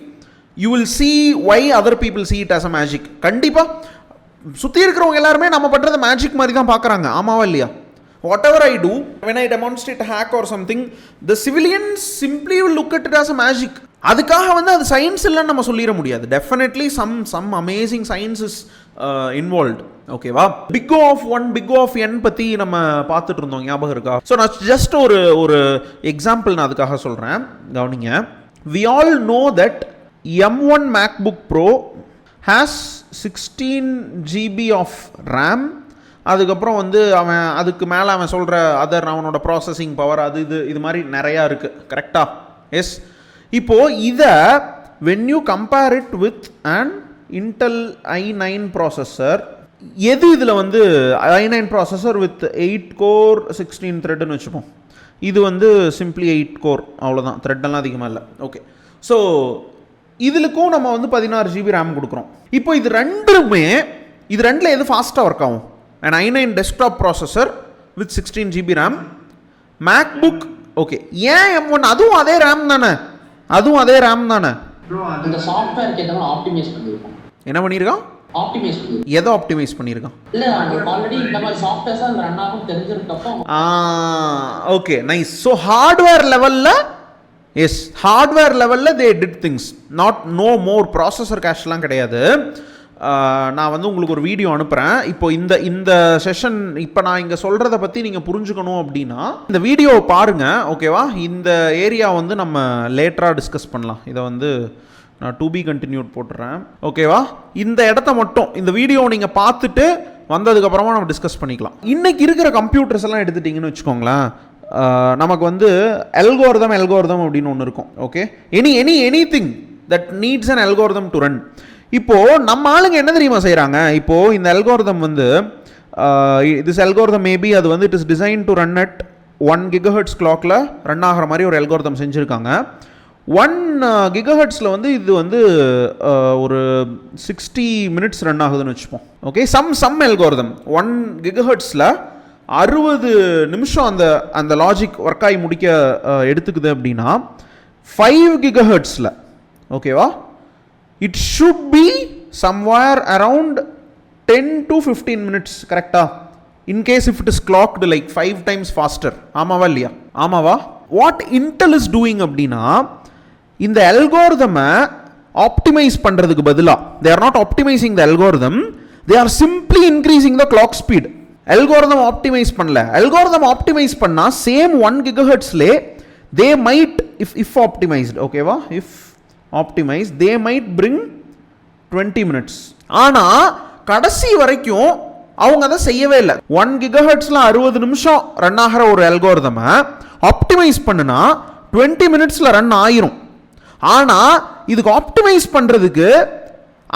you will see why other people see it as a magic. கண்டிப்பாக சுற்றி இருக்கிறவங்க எல்லாருமே நம்ம பண்ணுறது மேஜிக் மாதிரி தான் பார்க்குறாங்க. ஆமாவா இல்லையா? whatever I do, when I demonstrate a hack or something, the civilians simply will look at it as a magic. அதுக்காக வந்து அது சயின்ஸ் இல்லைன்னு நம்ம சொல்லிட முடியாது. Definitely some amazing science is involved. ஓகேவா? Big of 1 big of n பற்றி நம்ம பார்த்துட்டு இருந்தோம், ஞாபகம் இருக்கா? ஸோ நான் ஜஸ்ட் ஒரு எக்ஸாம்பிள் நான் அதுக்காக சொல்கிறேன், கவனிங்க. we all know that M1 MacBook Pro has 16 GB of RAM. அதுக்கப்புறம் வந்து அவன் அதுக்கு மேலே அவன் சொல்கிற அவனோட ப்ராசஸிங் பவர் இது மாதிரி நிறையா இருக்குது, கரெக்டாக? எஸ். இப்போது இதை when you compare it with an Intel i9 processor எது இதில் வந்து i9 ப்ராசஸர் வித் 8 கோர் 16 த்ரெட்னு வச்சுப்போம். இது வந்து சிம்பிளி 8 கோர், அவ்வளோதான், த்ரெட்டெல்லாம் அதிகமாக இல்லை. ஓகே, ஸோ இதுலுக்கும் நம்ம வந்து 16 GB ரேம் கொடுக்குறோம். இப்போ இது ரெண்டில் எது ஃபாஸ்ட்டாக ஒர்க் ஆகும்? And i9 desktop processor with 16 GB RAM, MacBook. Okay, ஏன் M1? அதுவும் அதே ரேம் தானே? இந்த சாஃப்ட்வேருக்கு ஏதாவது ஆப்டிமைஸ் பண்ணிருக்கோம். என்ன பண்ணியிருக்கான்? ஆப்டிமைஸ் எதை ஆப்டிமைஸ் பண்ணியிருக்கான்? இல்ல ஆல்ரெடி இந்த மாதிரி சாஃப்ட்வேர்ஸ் அந்த ரன் ஆகும் தெரிஞ்சிருக்கப்போ. Okay, nice. ஸோ ஹார்ட்வேர் லெவலில் they did things, no more processor கேஷ்லாம் கிடையாது. நான் வந்து உங்களுக்கு ஒரு வீடியோ அனுப்புகிறேன். இப்போ இந்த செஷன் இப்போ நான் இங்கே சொல்கிறத பற்றி நீங்கள் புரிஞ்சுக்கணும் அப்படின்னா இந்த வீடியோவை பாருங்கள், ஓகேவா? இந்த ஏரியா வந்து நம்ம லேட்டராக டிஸ்கஸ் பண்ணலாம். இதை வந்து நான் டு பி கண்டினியூட் போட்டுறேன், ஓகேவா? இந்த இடத்த மட்டும் இந்த வீடியோ நீங்கள் பார்த்துட்டு வந்ததுக்கப்புறமா நம்ம டிஸ்கஸ் பண்ணிக்கலாம். இன்றைக்கி இருக்கிற கம்ப்யூட்டர்ஸ் எல்லாம் எடுத்துட்டிங்கன்னு வச்சுக்கோங்களேன், நமக்கு வந்து அல்கோரிதம் அப்படின்னு ஒன்று இருக்கும். Okay, any thing that needs an algorithm to run. இப்போது நம்ம ஆளுங்க என்ன தெரியுமா செய்கிறாங்க? இப்போது இந்த அல்கோரிதம் வந்து திஸ் அல்கோரிதம் மேபி அது வந்து it is design to run at 1 GHz கிளாக்கில் ரன் ஆகிற மாதிரி ஒரு அல்கோரிதம் செஞ்சுருக்காங்க. 1 GHz வந்து இது வந்து ஒரு 60 minutes ரன் ஆகுதுன்னு வச்சுப்போம். ஓகே, சம் அல்கோரிதம் 1 GHz 60 நிமிஷம் அந்த லாஜிக் ஒர்க் ஆகி முடிக்க எடுத்துக்குது அப்படின்னா 5 GHz, ஓகேவா, it should be somewhere around 10 to 15 minutes, கரெக்டா? In case if it is clocked like 5 times faster. ஆமாவா இல்லையா? ஆமாவா? வாட் இன்டெல் இஸ் டூயிங் அப்படின்னா, இந்த அல்கோரிதமை ஆப்டிமைஸ் பண்ணுறதுக்கு பதிலாக they are not optimising the algorithm, they are simply increasing the clock speed. Algorithm optimise பண்ணல. அல்கோரிதம் ஆப்டிமைஸ் பண்ணால் same 1 GHz they might if optimised, ஓகேவா, if optimise they might bring 20 minutes. ஆனால் கடைசி வரைக்கும் அவங்க அதை செய்யவே இல்லை. 1 GHz 60 நிமிஷம் ரன் ஆகிற ஒரு அல்கோரிதமை ஆப்டிமைஸ் பண்ணுனா 20 minutes ரன் ஆயிரும். ஆனால் இதுக்கு ஆப்டிமைஸ் பண்ணுறதுக்கு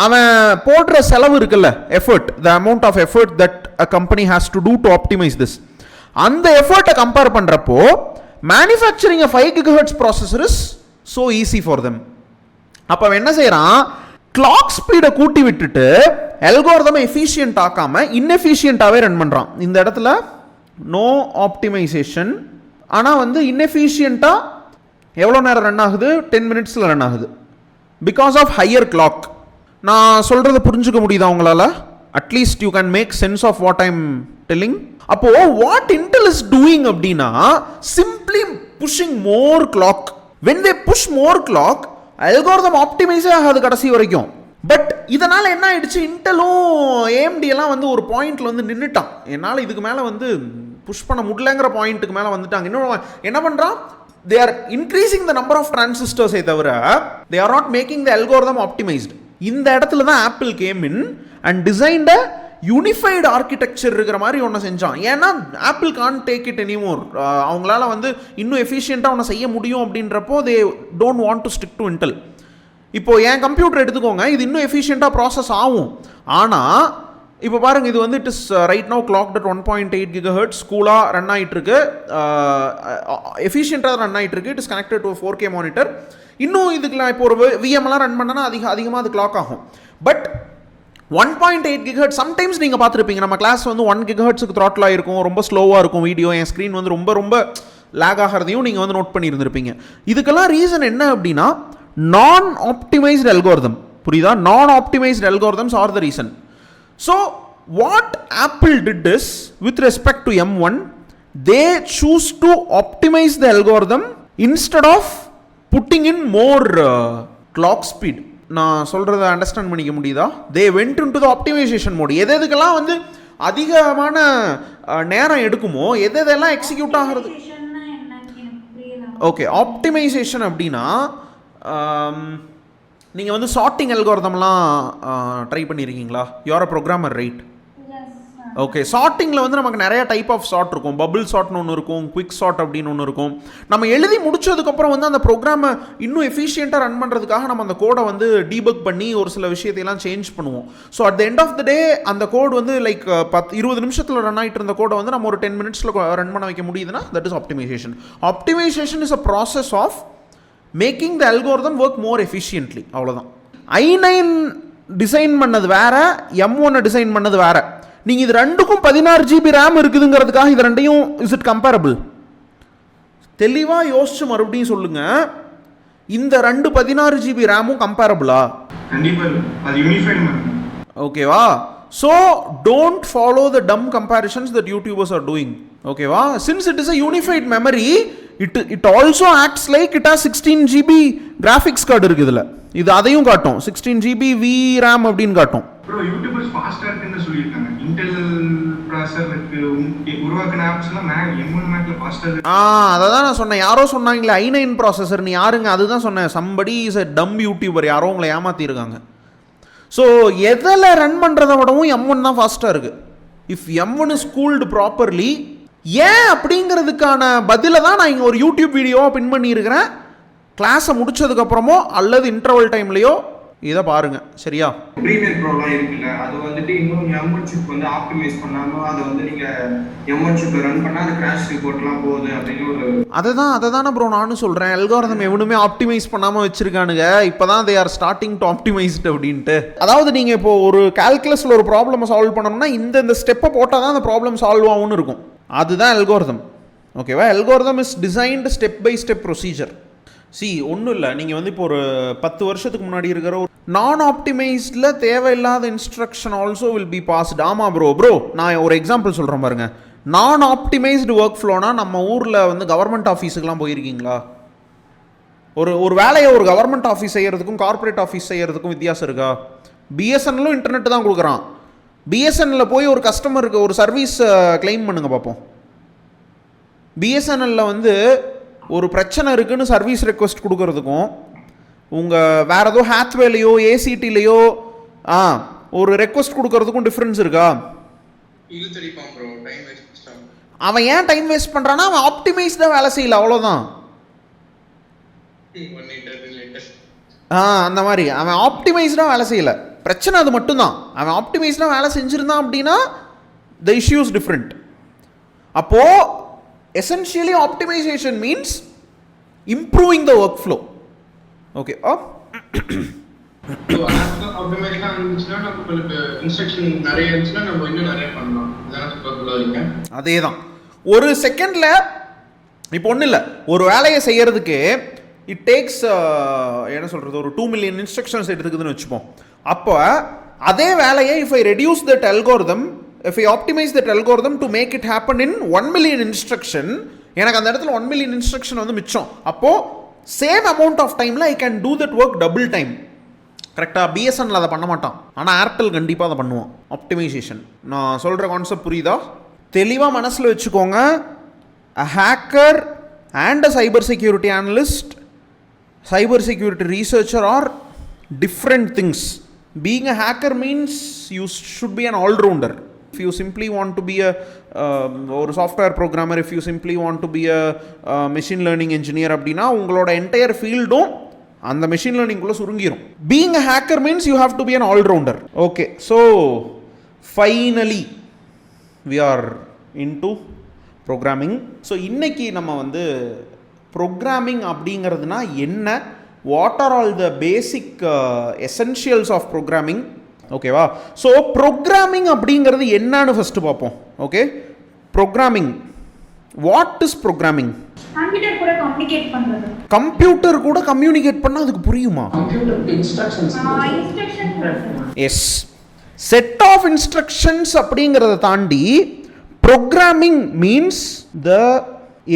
அவன் போடுற செலவு இருக்குல்ல, effort, the amount of effort that a company has to do to optimize this, அந்த எஃபர்ட்டை கம்பேர் பண்ணுறப்போ manufacturing a 5 GHz processor is so easy for them. அப்போ அவன் என்ன செய்கிறான்? கிளாக் ஸ்பீடை கூட்டி விட்டுட்டு அல்கோரிதமை எஃபிஷியன்ட் ஆக்காம இன்எஃபிஷியன்ட்டாகவே ரன் பண்ணுறான். இந்த இடத்துல நோ ஆப்டிமைசேஷன், ஆனால் வந்து இன்எஃபிஷியண்ட்டாக எவ்வளோ நேரம் ரன் ஆகுது? 10 minutes ரன் ஆகுது, பிகாஸ் ஆஃப் ஹையர் கிளாக். நான் சொல்கிறத புரிஞ்சுக்க முடியுதா உங்களால்? At least you can make sense of what I'm telling. அப்போது வாட் இன்டெல் இஸ் டூயிங் அப்படின்னா, simply pushing more clock. When they push more clock, algorithm optimise ஆகாது கடைசி வரைக்கும். பட் இதனால் என்ன ஆயிடுச்சு? இன்டெலும் AMD எல்லாம் வந்து ஒரு பாயிண்ட்ல வந்து நின்றுட்டான். என்னால் இதுக்கு மேலே வந்து புஷ் பண்ண முடியலங்கிற பாயிண்ட்டுக்கு மேலே வந்துட்டாங்க. இன்னும் என்ன பண்ணுறான்? they are increasing the number of transistors தவிர they are not making the algorithm optimized. இந்த இடத்துல தான் Apple came in and designed unified architecture இருக்கிற மாதிரி ஒன்று செஞ்சான். ஏன்னா Apple can't take it anymore. அவங்களால வந்து இன்னும் எஃபிஷியண்ட்டாக ஒன்று செய்ய முடியும் அப்படின்றப்போ they don't want to stick to Intel. இப்போது என் கம்ப்யூட்டர் எடுத்துக்கோங்க, இது இன்னும் எஃபிஷியண்ட்டாக ப்ராசஸ் ஆகும். ஆனால் இப்போ பாருங்கள், இது வந்து it is right now clocked at 1.8 GHz கூலாக ரன் ஆகிட்டுருக்கு, எஃபிஷியண்ட்டாக ரன் ஆகிட்டுருக்கு. It is connected to 4K monitor. இன்னும் இதுக்குலாம் இப்போ ஒரு விஎம்லாம் ரன் பண்ணனா அதிகமாக அது கிளாக் ஆகும். பட் 1.8 GHz சம்டைம்ஸ் நீங்கள் பார்த்துருப்பீங்க, நம்ம கிளாஸ் வந்து 1 GHzக்கு த்ராட்டில் இருக்கும், ரொம்ப ஸ்லோவாக இருக்கும் வீடியோ, என் ஸ்க்ரீன் வந்து ரொம்ப லேக் ஆகிறதையும் நீங்கள் வந்து நோட் பண்ணியிருந்திருப்பீங்க. இதுக்கெல்லாம் ரீசன் என்ன அப்படின்னா, நான் ஆப்டிமைஸ்டு அல்கோரிதம். புரியுதா? நான் optimised algorithms R the reason. So what Apple did is, with respect to M1, they choose to optimize the algorithm instead of putting in more clock speed. நான் சொல்கிறத அண்டர்ஸ்டாண்ட் பண்ணிக்க முடியுதா? They went into the optimization mode. எதுக்கெல்லாம் வந்து அதிகமான நேரம் எடுக்குமோ, எதெல்லாம் எக்ஸிக்யூட் ஆகிறது. ஓகே, ஆப்டிமைசேஷன் அப்படின்னா நீங்கள் சார்ட்டிங் அல்கோரிதம்லாம் ட்ரை பண்ணியிருக்கீங்களா? You are a programmer, right? Okay, சார்ட்டிங்கில் வந்து நமக்கு நிறைய டைப் ஆஃப் சார்ட் இருக்கும். பபிள் சார்ட்னு ஒன்று இருக்கும், குவிக் சார்ட் அப்படின்னு ஒன்று இருக்கும். நம்ம எழுதி முடிச்சதுக்கப்புறம் வந்து அந்த ப்ரோக்ராமை இன்னும் எஃபிஷியண்ட்டாக ரன் பண்ணுறதுக்காக நம்ம அந்த கோடை வந்து டீபக் பண்ணி ஒரு சில விஷயத்தையெல்லாம் சேஞ்ச் பண்ணுவோம். So at the end of the day அந்த கோட் வந்து லைக் 20 நிமிஷத்தில் ரன் ஆகிட்டு இருந்த கோடை வந்து நம்ம ஒரு 10 மினிட்ஸில் ரன் பண்ண வைக்க முடியுதுன்னா that is optimisation. Optimisation is a process of making the algorithm work more efficiently. அவ்வளோதான். i9 டிசைன் பண்ணது வேற, M1 டிசைன் பண்ணது வேற. நீங்கள் இது ரெண்டுக்கும் 16 GB ரேம் இருக்குதுங்கிறதுக்காக இது ரெண்டையும் இஸ் இட் கம்பேரபிள்? தெளிவாக யோசிச்சு மறுபடியும் சொல்லுங்க, இந்த 16 GB ரேமும் கம்பேரபிளா? ஓகேவா? So don't follow the dumb comparisons that YouTubers are doing. ஓகேவா? Since it is a unified memory, it also acts like it has 16 GB graphics card இருக்குது இதில். இது அதையும் காட்டும், 16 GB VRAM அப்படின்னு காட்டும். ப்ரோ யூடியூபர்ஸ் ஃபாஸ்டா இருக்குன்னு சொல்லிருக்காங்க. இன்டெல் ப்ராசஸருக்கு உருவாக்குன ஆப்ஸ்லாம் M1 மேக்ல ஃபாஸ்டா இருக்கு. அதான் நான் சொன்னேன். யாரோ சொன்னாங்களே i9 ப்ராசஸர், நீ யாருங்க? அதுதான் சொன்னேன். Somebody is a dumb YouTuber, யாரோ உங்களை ஏமாத்திருக்காங்க. ஸோ எதில் ரன் பண்ணுறதை விடவும் M1 தான் ஃபாஸ்ட்டாக இருக்குது. If M1 is cooled properly, ஏன் அப்படிங்கிறதுக்கான பதிலை தான் நான் இங்கே ஒரு யூடியூப் வீடியோவாக பின் பண்ணியிருக்கிறேன். கிளாஸை முடிச்சதுக்கப்புறமோ அல்லது இன்டர்வல் டைம்லையோ இதை பாருங்க. சரியா? பிரீமியர் ப்ரோலாம் இருக்குல்ல, அது வந்துட்டு இன்னும் M1 சிப் வந்து ஆப்டிமைஸ் பண்ணாம அதை வந்து நீங்க M1 சிப் ரன் பண்ணா அது கிராஷ் ரிப்போர்ட்லாம் போகுது அப்படின்னு ஒரு அதை தானே ப்ரோ நானும் சொல்கிறேன். அல்காரிதம் எவனுமே ஆப்டிமைஸ் பண்ணாமல் வச்சிருக்கானுங்க. இப்போ தான் they are starting to optimised அப்படின்ட்டு. அதாவது நீங்கள் இப்போ ஒரு கால்குலஸில் ஒரு ப்ராப்ளமை சால்வ் பண்ணணும்னா இந்த ஸ்டெப்பை போட்டால் தான் அந்த ப்ராப்ளம் சால்வ் ஆகும்னு இருக்கும். அதுதான் அல்காரிதம். ஓகேவா? Algorithm is designed step by step procedure. ஒன்றும் இல்லை, நீங்கள் வந்து இப்போ ஒரு 10 வருஷத்துக்கு முன்னாடி இருக்கிற ஒரு நான் ஆப்டிமைஸ்டில் தேவையில்லாத instruction also will be fast. ஆமாம் ப்ரோ நான் ஒரு எக்ஸாம்பிள் சொல்கிறேன் பாருங்க. நான் ஆப்டிமைஸ்டு ஒர்க் ஃப்ளோனா நம்ம ஊரில் வந்து கவர்மெண்ட் ஆஃபீஸுக்கெலாம் போயிருக்கீங்களா? ஒரு வேலையை ஒரு கவர்மெண்ட் ஆஃபீஸ் செய்கிறதுக்கும் கார்பரேட் ஆஃபீஸ் செய்கிறதுக்கும் வித்தியாசம் இருக்கா? பிஎஸ்என்எல்லும் இன்டர்நெட் தான் கொடுக்குறான். பிஎஸ்என்எல்ல போய் ஒரு கஸ்டமருக்கு ஒரு சர்வீஸ் கிளைம் பண்ணுங்க பார்ப்போம். பிஎஸ்என்எல்ல வந்து ஒரு பிரச்சனை இருக்குன்னு சர்வீஸ் ரெக்வஸ்ட் கொடுக்கறதுக்கும் உங்கள் வேறு ஏதோ ஹேத்வேலையோ ஏசிடிலையோ ஒரு ரெக்வஸ்ட் கொடுக்கறதுக்கும் டிஃப்ரென்ஸ் இருக்கா? அவன் ஏன் டைம் வேஸ்ட் பண்ணுறான்னா அவன் ஆப்டிமைஸ்டாக வேலை செய்யல, அவ்வளோதான். அந்த மாதிரி அவன் ஆப்டிமைஸ்டாக வேலை செய்யலை, பிரச்சனை அது மட்டும்தான். அவன் ஆப்டிமைஸ்டாக வேலை செஞ்சுருந்தான் அப்படின்னா த இஷ்யூஸ் டிஃப்ரெண்ட். அப்போது essentially optimization means improving the workflow. Okay. ஆப்டிமைஸ்டா இருந்துச்சுனா நமக்கு இன்ஸ்ட்ரக்ஷன் நிறைய இருந்துச்சுனா நம்ம இன்னும் நிறைய பண்ணலாம். இதான் சொல்றீங்க. அதேதான். ஒரு செகண்ட்ல இப்போ ஒன்றும் இல்லை, ஒரு வேலையை செய்யறதுக்கு இட் டேக்ஸ் என்ன சொல்கிறது, ஒரு 2 மில்லியன் இன்ஸ்ட்ரக்ஷன்ஸ் எடுத்துக்குதுன்னு வச்சுப்போம். அப்போ அதே வேலையை if I reduce that algorithm, if I optimize that algorithm to make it happen in 1 million instruction, எனக்கு அந்த இடத்துல 1 million instruction வந்து மிச்சம். அப்போது சேம் அமௌண்ட் ஆஃப் டைமில் I can do that work double time. கரெக்டாக? பிஎஸ்என்எல் அதை பண்ண மாட்டான், ஆனால் ஏர்டெல் கண்டிப்பாக அதை பண்ணுவான். ஆப்டிமைசேஷன். நான் சொல்கிற கான்செப்ட் புரியுதா? தெளிவாக மனசில் வச்சுக்கோங்க. A hacker and a cyber security analyst, cyber security researcher are different things. Being a hacker means you should be an all-rounder. If you simply want to be a software programmer, if you simply want to be a machine learning engineer அப்படின்னா உங்களோட entire ஃபீல்டும் அந்த machine learning குள்ள சுருங்கிரும். Being a hacker means you have to be an all-rounder. Okay, so finally we are into programming. So இன்னைக்கு நம்ம வந்து ப்ரோக்ராமிங் அப்படிங்கிறதுனா என்ன, what are all the basic essentials of programming. ஓகேவா? ஸோ ப்ரோக்ராமிங் அப்படிங்கிறது என்னன்னு ஃபஸ்ட்டு பார்ப்போம். Okay, programming, what is programming? Computer கூட கம்யூனிகேட் பண்ணால் அதுக்கு புரியுமா? எஸ், செட் ஆஃப் இன்ஸ்ட்ரக்ஷன்ஸ் அப்படிங்கிறத தாண்டி programming means the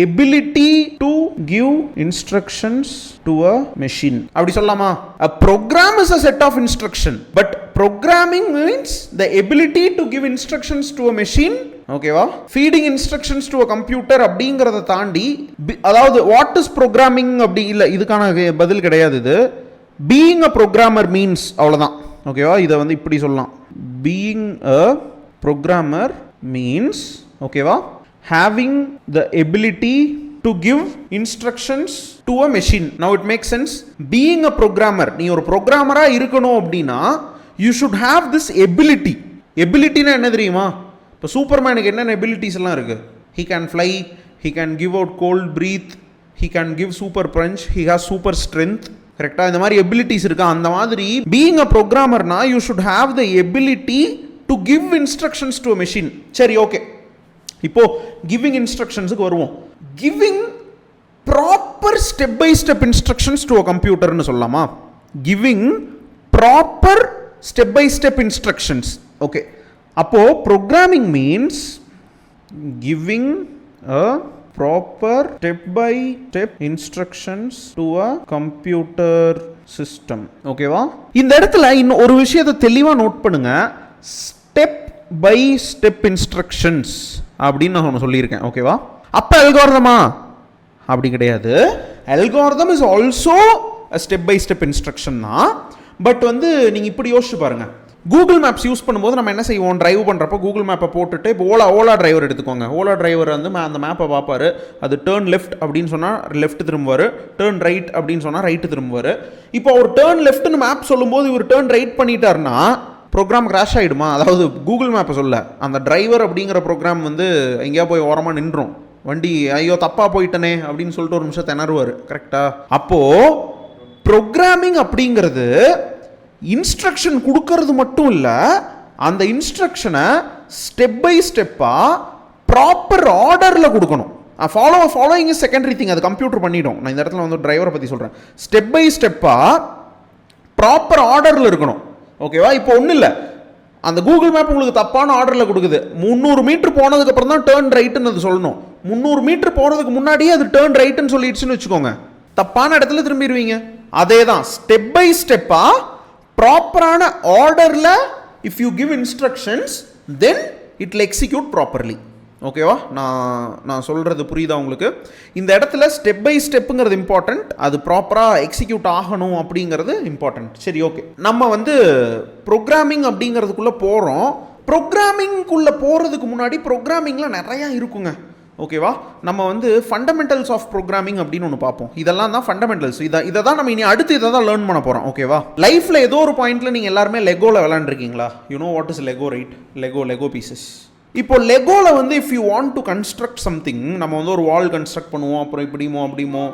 ability to give instructions to a machine. அப்படி சொல்லலாமா? A program is a set of instruction, but programming means the ability to give instructions to a machine. ஓகேவா? feeding instructions to a computer அப்படிங்கறத தாண்டி, அதாவது what is programming அப்படி இல்லை, இதுக்கான பதில் கிடையாது இது. being a programmer means அவ்வளோதான். ஓகேவா? இதை வந்து இப்படி சொல்லலாம், being a programmer means, ஓகேவா, having the ability to give instructions to a machine. Now it makes sense. Being a programmer, நீ ஒரு ப்ரோக்ராமரா இருக்கணும் அப்படின்னா you should have this ability. எபிலிட்டினா என்ன தெரியுமா? இப்போ சூப்பர்மேனுக்கு என்னென்ன எபிலிட்டிஸ் எல்லாம் இருக்கு? He can fly, he can give out cold breath, he can give super punch, he has super strength. கரெக்டாக இந்த மாதிரி எபிலிட்டிஸ் இருக்கா? அந்த மாதிரி பீயிங் அ ப்ரோக்ராமர்னா you should have the ability to give instructions to a machine. சரி, ஓகே, இப்போ கிவிங் இன்ஸ்ட்ரக்ஷன்ஸுக்கு வருவோம். Giving proper step by step instructions to a கம்ப்யூட்டர்னு சொல்லலாமா? Giving proper step by step instructions. Okay, அப்போ programming means giving a proper step by step instructions to a computer system. ஓகேவா? இந்த இடத்துல இன்னும் ஒரு விஷயத்தை தெளிவாக நோட் பண்ணுங்க. ஸ்டெப் பை ஸ்டெப் இன்ஸ்ட்ரக்ஷன்ஸ் அப்படின்னு நான் சொல்லியிருக்கேன். ஓகேவா? அப்போ அல்காரிதமா? அப்படி கிடையாது. Algorithm is also step by step instruction தான். பட் வந்து நீங்கள் இப்படி யோசிச்சு பாருங்க. கூகுள் மேப்ஸ் யூஸ் பண்ணும்போது நம்ம என்ன செய்வோம்? டிரைவ் பண்ணுறப்போ கூகுள் மேப்பை போட்டுட்டு, இப்போ ஓலா டிரைவர் எடுத்துக்கோங்க. ஓலா டிரைவர் வந்து அந்த மேப்பை பார்ப்பார். அது டேர்ன் லெஃப்ட் அப்படின்னு சொன்னால் லெஃப்ட் திரும்புவார், டேர்ன் ரைட் அப்படின்னு சொன்னால் ரைட்டு திரும்புவார். இப்போ அவர் டேர்ன் லெஃப்ட்னு மேப் சொல்லும்போது இவர் டேர்ன் ரைட் பண்ணிட்டாருன்னா ப்ரோக்ராம் கிராஷ் ஆகிடுமா? அதாவது கூகுள் மேப்பை சொல்ல, அந்த டிரைவர் அப்படிங்கிற ப்ரோக்ராம் வந்து எங்கேயா போய் ஓரமாக நின்றோம். வண்டி ஐயோ தப்பாக போயிட்டனே அப்படின்னு சொல்லிட்டு ஒரு நிமிஷம் திணறுவார். கரெக்டா? அப்போது ப்ரோக்ராமிங் அப்படிங்கிறது இன்ஸ்ட்ரக்ஷன் கொடுக்கறது மட்டும் இல்லை, அந்த இன்ஸ்ட்ரக்ஷனை ஸ்டெப் பை ஸ்டெப்பாக ப்ராப்பர் ஆர்டரில் கொடுக்கணும். ஃபாலோயிங் இஸ் செகண்டரி திங், அது கம்ப்யூட்டர் பண்ணிடும். நான் இந்த இடத்துல வந்து டிரைவரை பற்றி சொல்கிறேன். ஸ்டெப் பை ஸ்டெப்பாக ப்ராப்பர் ஆர்டரில் இருக்கணும். ஓகேவா? இப்போ ஒன்றும் இல்லை, அந்த கூகுள் மேப் உங்களுக்கு தப்பான ஆர்டரில் கொடுக்குது. 300 மீட்டர் போனதுக்கப்புறம் தான் டேர்ன் ரைட்டுன்னு அது சொல்லணும். 300 மீட்டர் போகிறதுக்கு முன்னாடியே அது டேர்ன் ரைட்டுன்னு சொல்லிடுச்சுன்னு வச்சுக்கோங்க, தப்பான இடத்துல திரும்பிடுவீங்க. அதே தான் ஸ்டெப் பை ஸ்டெப்பாக ப்ராப்பரான ஆர்டரில் if you give instructions then it will execute properly. ஓகேவா? நான் சொல்கிறது புரியுதா உங்களுக்கு? இந்த இடத்துல ஸ்டெப் பை ஸ்டெப்புங்கிறது இம்பார்ட்டண்ட், அது ப்ராப்பராக எக்ஸிக்யூட் ஆகணும் அப்படிங்கிறது இம்பார்ட்டண்ட். சரி, ஓகே, நம்ம வந்து ப்ரோக்ராமிங் அப்படிங்கிறதுக்குள்ளே போகிறோம். ப்ரோக்ராமிங்குள்ளே போகிறதுக்கு முன்னாடி ப்ரோக்ராமிங்கில் நிறையா இருக்குங்க. ஓகேவா? நம்ம வந்து ஃபண்டமெண்டல்ஸ் ஆஃப் ப்ரோக்ராமிங் அப்படின்னு ஒன்று பார்ப்போம். இதெல்லாம் தான் ஃபண்டமெண்டல்ஸ். இதை தான் நம்ம இனி அடுத்து இதை தான் லேர்ன் பண்ண போகிறோம். ஓகேவா? லைஃப்பில் ஏதோ ஒரு பாயிண்ட்டில் நீங்கள் எல்லாருமே லெகோவில் விளாண்டுருக்கீங்களா? You know what is Lego, right? Lego pieces. இப்போ லெகோவில் வந்து if you want to construct something, நம்ம வந்து ஒரு வால் கன்ஸ்ட்ரக்ட் பண்ணுவோம், அப்புறம் இப்படிமோ அப்படிமோ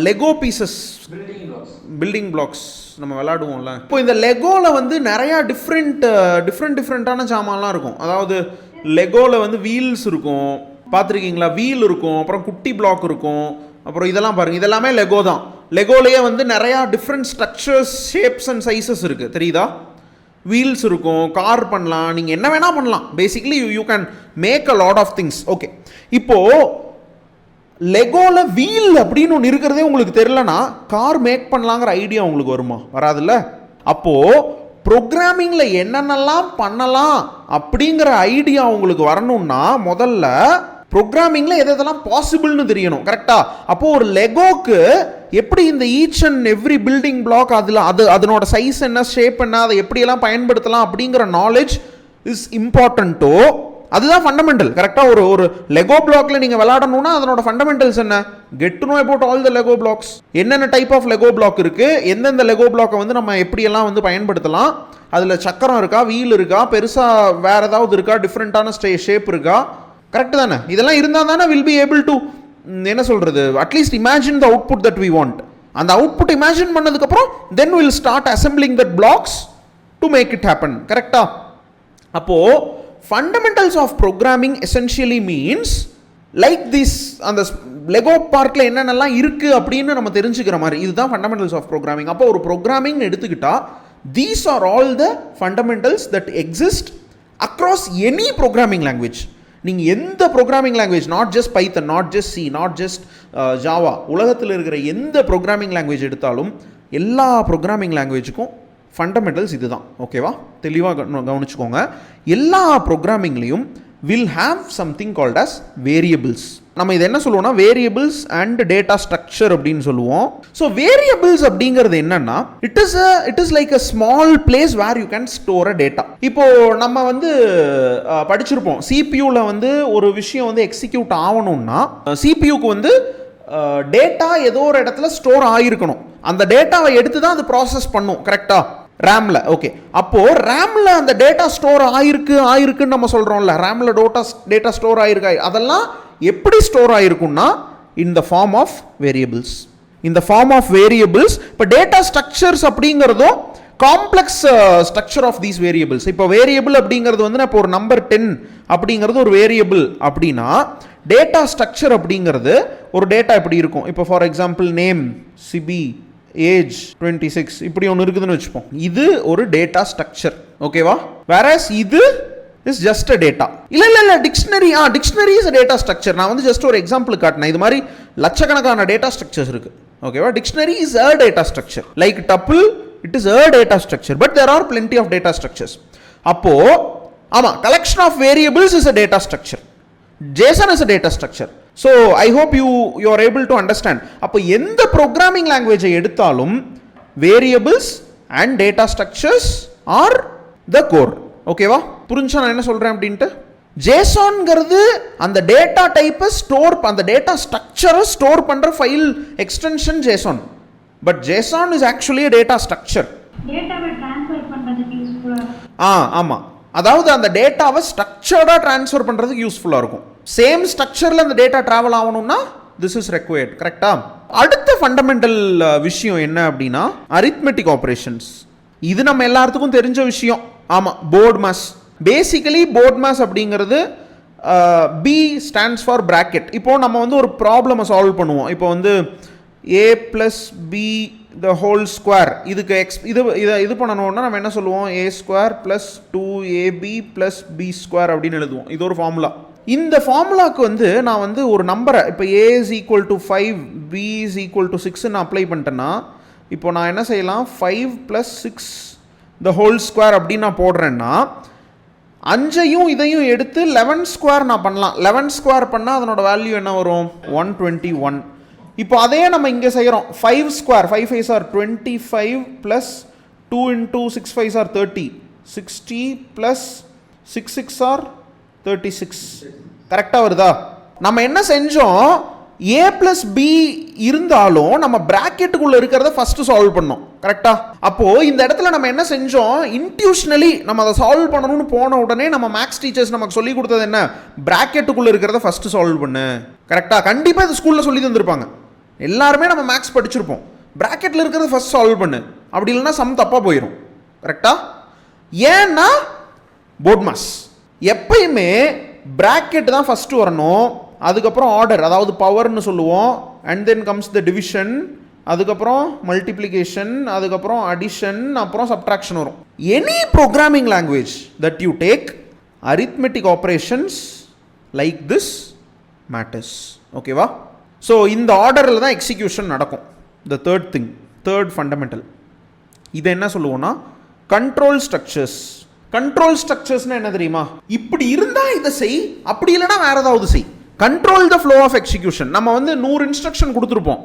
லெகோ பீசஸ், பில்டிங் பிளாக்ஸ் நம்ம விளையாடுவோம்ல. இப்போ இந்த லெகோவில் வந்து நிறையா டிஃப்ரெண்ட்டான சாமான்லாம் இருக்கும். அதாவது லெகோவில் வந்து வீல்ஸ் இருக்கும், பார்த்துருக்கீங்களா? வீல் இருக்கும், அப்புறம் குட்டி பிளாக் இருக்கும், அப்புறம் இதெல்லாம் பாருங்கள், இதெல்லாமே லெகோ தான். லெகோலேயே வந்து நிறையா different structures, shapes and sizes இருக்குது, தெரியுதா? வீல்ஸ் இருக்கும், கார் பண்ணலாம், நீங்கள் என்ன வேணால் பண்ணலாம். Basically you can make a lot of things. Okay, இப்போது லெகோவில் வீல் அப்படின்னு ஒன்று இருக்கிறதே உங்களுக்கு தெரியலனா கார் மேக் பண்ணலாங்கிற ஐடியா உங்களுக்கு வருமா? வராதுல்ல. அப்போது ப்ரோக்ராமிங்கில் என்னென்னலாம் பண்ணலாம் அப்படிங்கிற ஐடியா உங்களுக்கு வரணும்னா முதல்ல ப்ரோக்ராமிங்கில் எதெல்லாம் பாசிபிள்னு தெரியணும். கரெக்டாக? அப்போது ஒரு லெகோக்கு எப்படி இந்த each and every building block அதனோட சைஸ் என்ன, ஷேப் என்ன, அதை எப்படியெல்லாம் பயன்படுத்தலாம் அப்படிங்கிற நாலேஜ் இஸ் இம்பார்ட்டண்ட்டோ அதுதான் ஃபண்டமெண்டல். கரெக்டாக? ஒரு லெகோ பிளாக்ல நீங்கள் விளையாடணும்னா அதனோட ஃபண்டமெண்டல்ஸ் என்ன? Get to know about all the Lego blocks. என்னென்ன டைப் ஆஃப் லெகோ பிளாக் இருக்குது, எந்தெந்த லெகோ பிளாக்கை வந்து நம்ம எப்படியெல்லாம் வந்து பயன்படுத்தலாம், அதில் சக்கரம் இருக்கா, வீல் இருக்கா, பெருசாக வேறு ஏதாவது இருக்கா, டிஃப்ரெண்ட்டான ஷேப் இருக்கா, கரெக்டு தானே? இதெல்லாம் இருந்தால் தானே வில் பி ஏபிள் டு என்ன சொல்கிறது, at least imagine the output that we want. அந்த அவுட்புட் இமேஜின் பண்ணதுக்கப்புறம் then will start assembling that blocks to make it happen. கரெக்டா? அப்போது fundamentals of programming essentially means like this, அந்த லெகோ பார்க்கில் என்னென்னலாம் இருக்குது அப்படின்னு நம்ம தெரிஞ்சுக்கிற மாதிரி, இதுதான் fundamentals of programming. அப்போ ஒரு ப்ரோக்ராமிங் எடுத்துக்கிட்டா these are all the fundamentals that exist across any programming language. நீங்கள் எந்த programming language, not just Python, not just C, not just Java, உலகத்தில் இருக்கிற எந்த ப்ரோக்ராமிங் லாங்குவேஜ் எடுத்தாலும் எல்லா ப்ரோக்ராமிங் லாங்குவேஜுக்கும் ஃபண்டமெண்டல்ஸ் இது தான். ஓகேவா? தெளிவாக கவனிச்சுக்கோங்க. எல்லா ப்ரோக்ராமிங்லேயும் will have something called as variables. நம்ம இது என்ன சொல்லுவோம்னா வேரியபிள்ஸ் அண்ட் டேட்டா ஸ்ட்ரக்சர் அப்படின்னு சொல்லுவோம். ஸோ வேரியபிள்ஸ் அப்படிங்கிறது என்னன்னா it is like a small place where you can store a data. இப்போ நம்ம வந்து படிச்சிருப்போம் சிபியூல வந்து ஒரு விஷயம் வந்து எக்ஸிக்யூட் ஆகணும்னா சிபியூக்கு வந்து டேட்டா ஏதோ ஒரு இடத்துல ஸ்டோர் ஆகிருக்கணும். அந்த டேட்டாவை எடுத்து தான் அது ப்ராசஸ் பண்ணும். கரெக்டா? ரேம்ல. ஓகே, அப்போ ரேம்ல அந்த டேட்டா ஸ்டோர் ஆயிருக்குன்னு நம்ம சொல்றோம்ல, ரேம்ல டேட்டா ஸ்டோர் ஆயிருக்கு. அதெல்லாம் எப்படி ஸ்டோர் ஆயிருக்கும்னா in the form of variables. இந்த ஃபார்ம் ஆஃப் வேரியபிள்ஸ். இப்போ டேட்டா ஸ்ட்ரக்சர்ஸ் அப்படிங்கிறதும் complex structure of these variables. இப்போ வேரியபிள் அப்படிங்கிறது வந்து இப்போ ஒரு நம்பர் 10 அப்படிங்கிறது ஒரு வேரியபிள் அப்படின்னா டேட்டா ஸ்ட்ரக்சர் அப்படிங்கிறது ஒரு டேட்டா எப்படி இருக்கும். இப்போ for example name, Sibi, age 26 இப்படி ஒன்று இருக்குதுன்னு வச்சுப்போம். இது ஒரு டேட்டா ஸ்ட்ரக்சர். ஓகேவா? வேறஸ் இது இஸ் ஜஸ்ட் அ டேட்டா. இல்ல dictionary is a data structure. நான் வந்து ஜஸ்ட் ஒரு எக்ஸாம்பிள் காட்டினேன். இது மாதிரி லட்சக்கணக்கான டேட்டா ஸ்ட்ரக்சர்ஸ் இருக்கு. ஓகேவா? Dictionary is a data structure. Like tuple, it is a data structure, but there are plenty of data structures. அப்போ ஆமா, collection of variables is a data structure. JSON is a data structure. So I hope you are able to understand. அப்போ எந்த programming language எடுத்தாலும் variables and data structures are the core. ஓகேவா? புரிஞ்சா நான் என்ன சொல்றேன் அப்படின்ட்டு? JSONங்கிறது அந்த டேட்டா டைப்பை ஸ்டோர், அந்த டேட்டா ஸ்ட்ரக்சரை ஸ்டோர் பண்ற file extension JSON. But JSON is actually a data structure. டேட்டாவை ட்ரான்ஸ்ஃபர் பண்றதுக்கு யூஸ்ஃபுல்லா. ஆமா, அதாவது அந்த டேட்டாவை ஸ்ட்ரக்சர்டா ட்ரான்ஸ்ஃபர் பண்றதுக்கு யூஸ்ஃபுல்லா இருக்கும். சேம் ஸ்ட்ரக்சர்ல அந்த டேட்டா டிராவல் ஆகணும்னா this is required. கரெக்ட்டா? அடுத்த ஃபண்டமெண்டல் விஷயம் என்ன அப்படின்னா arithmetic operations. இது நம்ம எல்லாத்துக்கும் தெரிஞ்ச விஷயம். ஆமா, போர்ட் மாஸ். பேசிக்கலி போர்ட் மாஸ் அப்படிங்கிறது B stands for bracket. இப்போ நம்ம வந்து ஒரு ப்ராப்ளமை சால்வ் பண்ணுவோம். இப்போ வந்து a plus b the whole square இதுக்கு இது பண்ணணும்னா நம்ம என்ன சொல்லுவோம்? a square plus 2ab plus b square அப்படின்னு எழுதுவோம். இது ஒரு ஃபார்முலா. இந்த ஃபார்முலாக்கு வந்து நான் வந்து ஒரு நம்பரை இப்போ a is equal to 5 b is equal to 6 நான் அப்ளை பண்ணிட்டேன்னா இப்போ நான் என்ன செய்யலாம்? 5 plus 6 the whole square அப்படின்னு நான் போடுறேன்னா 5ஐயும் இதையும் எடுத்து 11 ஸ்கொயர் நான் பண்ணலாம். 11 ஸ்கொயர் பண்ணால் அதனோட வேல்யூ என்ன வரும்? 121. இப்போ அதே நம்ம இங்கே செய்கிறோம். 5 square, 5 5s are 25 plus 2 into 6 5s are 30, 60 plus 6 6 are 36. கரெக்டாக வருதா? நம்ம என்ன செஞ்சோம்? a plus b இருந்தாலும் நம்ம பிராக்கெட்டுக்குள்ள இருக்கிறத ஃபர்ஸ்ட் சால்வ் பண்ணோம். கரெக்டா? அப்போ இந்த இடத்துல நம்ம என்ன செஞ்சோம்? இன்ட்யூஷனலி நம்ம அதை சால்வ் பண்ணணும்னு போன உடனே நம்ம மேக்ஸ் டீச்சர்ஸ் நமக்கு சொல்லி கொடுத்தது என்ன? பிராக்கெட்டுக்குள்ள இருக்கிறத ஃபர்ஸ்ட் சால்வ் பண்ணு. கரெக்டா? கண்டிப்பாக இது ஸ்கூலில் சொல்லி தந்திருப்பாங்க. எல்லாருமே நம்ம மேக்ஸ் படிச்சிருப்போம். பிராக்கெட்டில் இருக்கிறத ஃபர்ஸ்ட் சால்வ் பண்ணு, அப்படி இல்லைன்னா சம் தப்பாக போயிடும். கரெக்டா? ஏன்னா போர்ட் மாஸ் எப்பயுமே பிராக்கெட் தான் ஃபர்ஸ்ட் வரணும், அதுக்கப்புறம் ஆர்டர், அதாவது பவர்னு சொல்லுவோம், and then comes the division, அதுக்கப்புறம் மல்டிப்ளிகேஷன், அதுக்கப்புறம் அடிஷன், அப்புறம் சப்ட்ராக்ஷன் வரும். Any programming language that you take, arithmetic operations like this matters. ஓகேவா? ஸோ இந்த ஆர்டரில் தான் எக்ஸிக்யூஷன் நடக்கும். த தேர்ட் ஃபண்டமெண்டல் இதை என்ன சொல்லுவோம்னா கண்ட்ரோல் ஸ்ட்ரக்சர்ஸ். கண்ட்ரோல் ஸ்ட்ரக்சர்ஸ்னா என்ன தெரியுமா? இப்படி இருந்தால் இதை செய், அப்படி இல்லைனா வேற ஏதாவது செய். Control the flow of execution. நம்ம வந்து 100 இன்ஸ்ட்ரக்ஷன் கொடுத்துருப்போம்.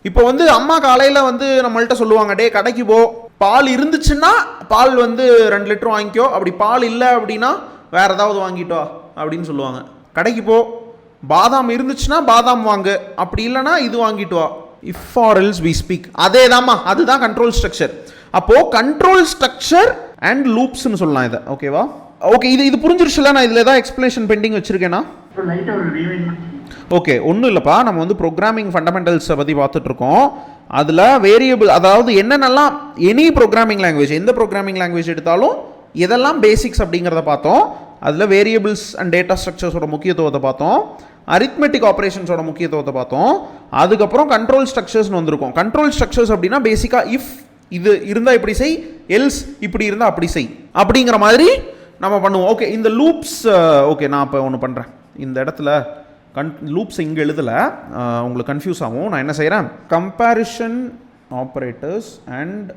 இப்போ வந்து அம்மா காலையில் வந்து நம்மள்கிட்ட சொல்லுவாங்க, டே கடைக்கு போ, பால் இருந்துச்சுன்னா பால் வந்து 2 லிட்டர் வாங்கிக்கோ, அப்படி பால் இல்லை அப்படின்னா வேற ஏதாவது வாங்கிட்டோ அப்படின்னு சொல்லுவாங்க. கடைக்கு போ, பாதாம் இருந்துச்சுன்னா பாதாம் வாங்கு, அப்படி இல்லைனா இது வாங்கிட்டு வா, if or else we speak. அதே தாம்மா, அதுதான் கண்ட்ரோல் ஸ்ட்ரக்சர். அப்போ கண்ட்ரோல் ஸ்ட்ரக்சர் அண்ட் லூப்ஸ்னு சொல்லலாம் இதை. ஓகேவா? ஓகே, இது புரிஞ்சிருச்சுல? நான் இதில் ஏதாவது எக்ஸ்பிளேஷன் பெண்டிங் வச்சிருக்கேனா? ஓகே, ஒன்றும் இல்லைப்பா. நம்ம வந்து ப்ரோக்ராமிங் ஃபண்டமெண்டல்ஸை பற்றி பார்த்துட்டு இருக்கோம். அதில் வேரியபிள், அதாவது என்னென்னலாம் எனி ப்ரோக்ராமிங் லாங்குவேஜ், எந்த ப்ரோக்ராமிங் லாங்குவேஜ் எடுத்தாலும் எதெல்லாம் பேசிக்ஸ் அப்படிங்கிறத பார்த்தோம். அதில் வேரியபிள்ஸ் அண்ட் டேட்டா ஸ்ட்ரக்சர்ஸோட முக்கியத்துவத்தை பார்த்தோம், அரித்மெட்டிக் ஆப்ரேஷன்ஸோட முக்கியத்துவத்தை பார்த்தோம், அதுக்கப்புறம் கண்ட்ரோல் ஸ்ட்ரக்சர்ஸ்னு வந்திருக்கும். கண்ட்ரோல் ஸ்ட்ரக்சர்ஸ் அப்படின்னா பேசிக்காக இஃப் இது இருந்தால் இப்படி செய், எல்ஸ் இப்படி இருந்தால் அப்படி செய், அப்படிங்கிற மாதிரி நம்ம பண்ணுவோம். ஓகே, இந்த லூப்ஸ், ஓகே நான் இப்போ ஒன்று பண்ணுறேன். இந்த இடத்துல லூப்ஸ் இங்கே எழுதலை, உங்களுக்கு கன்ஃபியூஸ் ஆகும். நான் என்ன செய்கிறேன்? கம்பேரிஷன் ஆப்ரேட்டர்ஸ் அண்ட்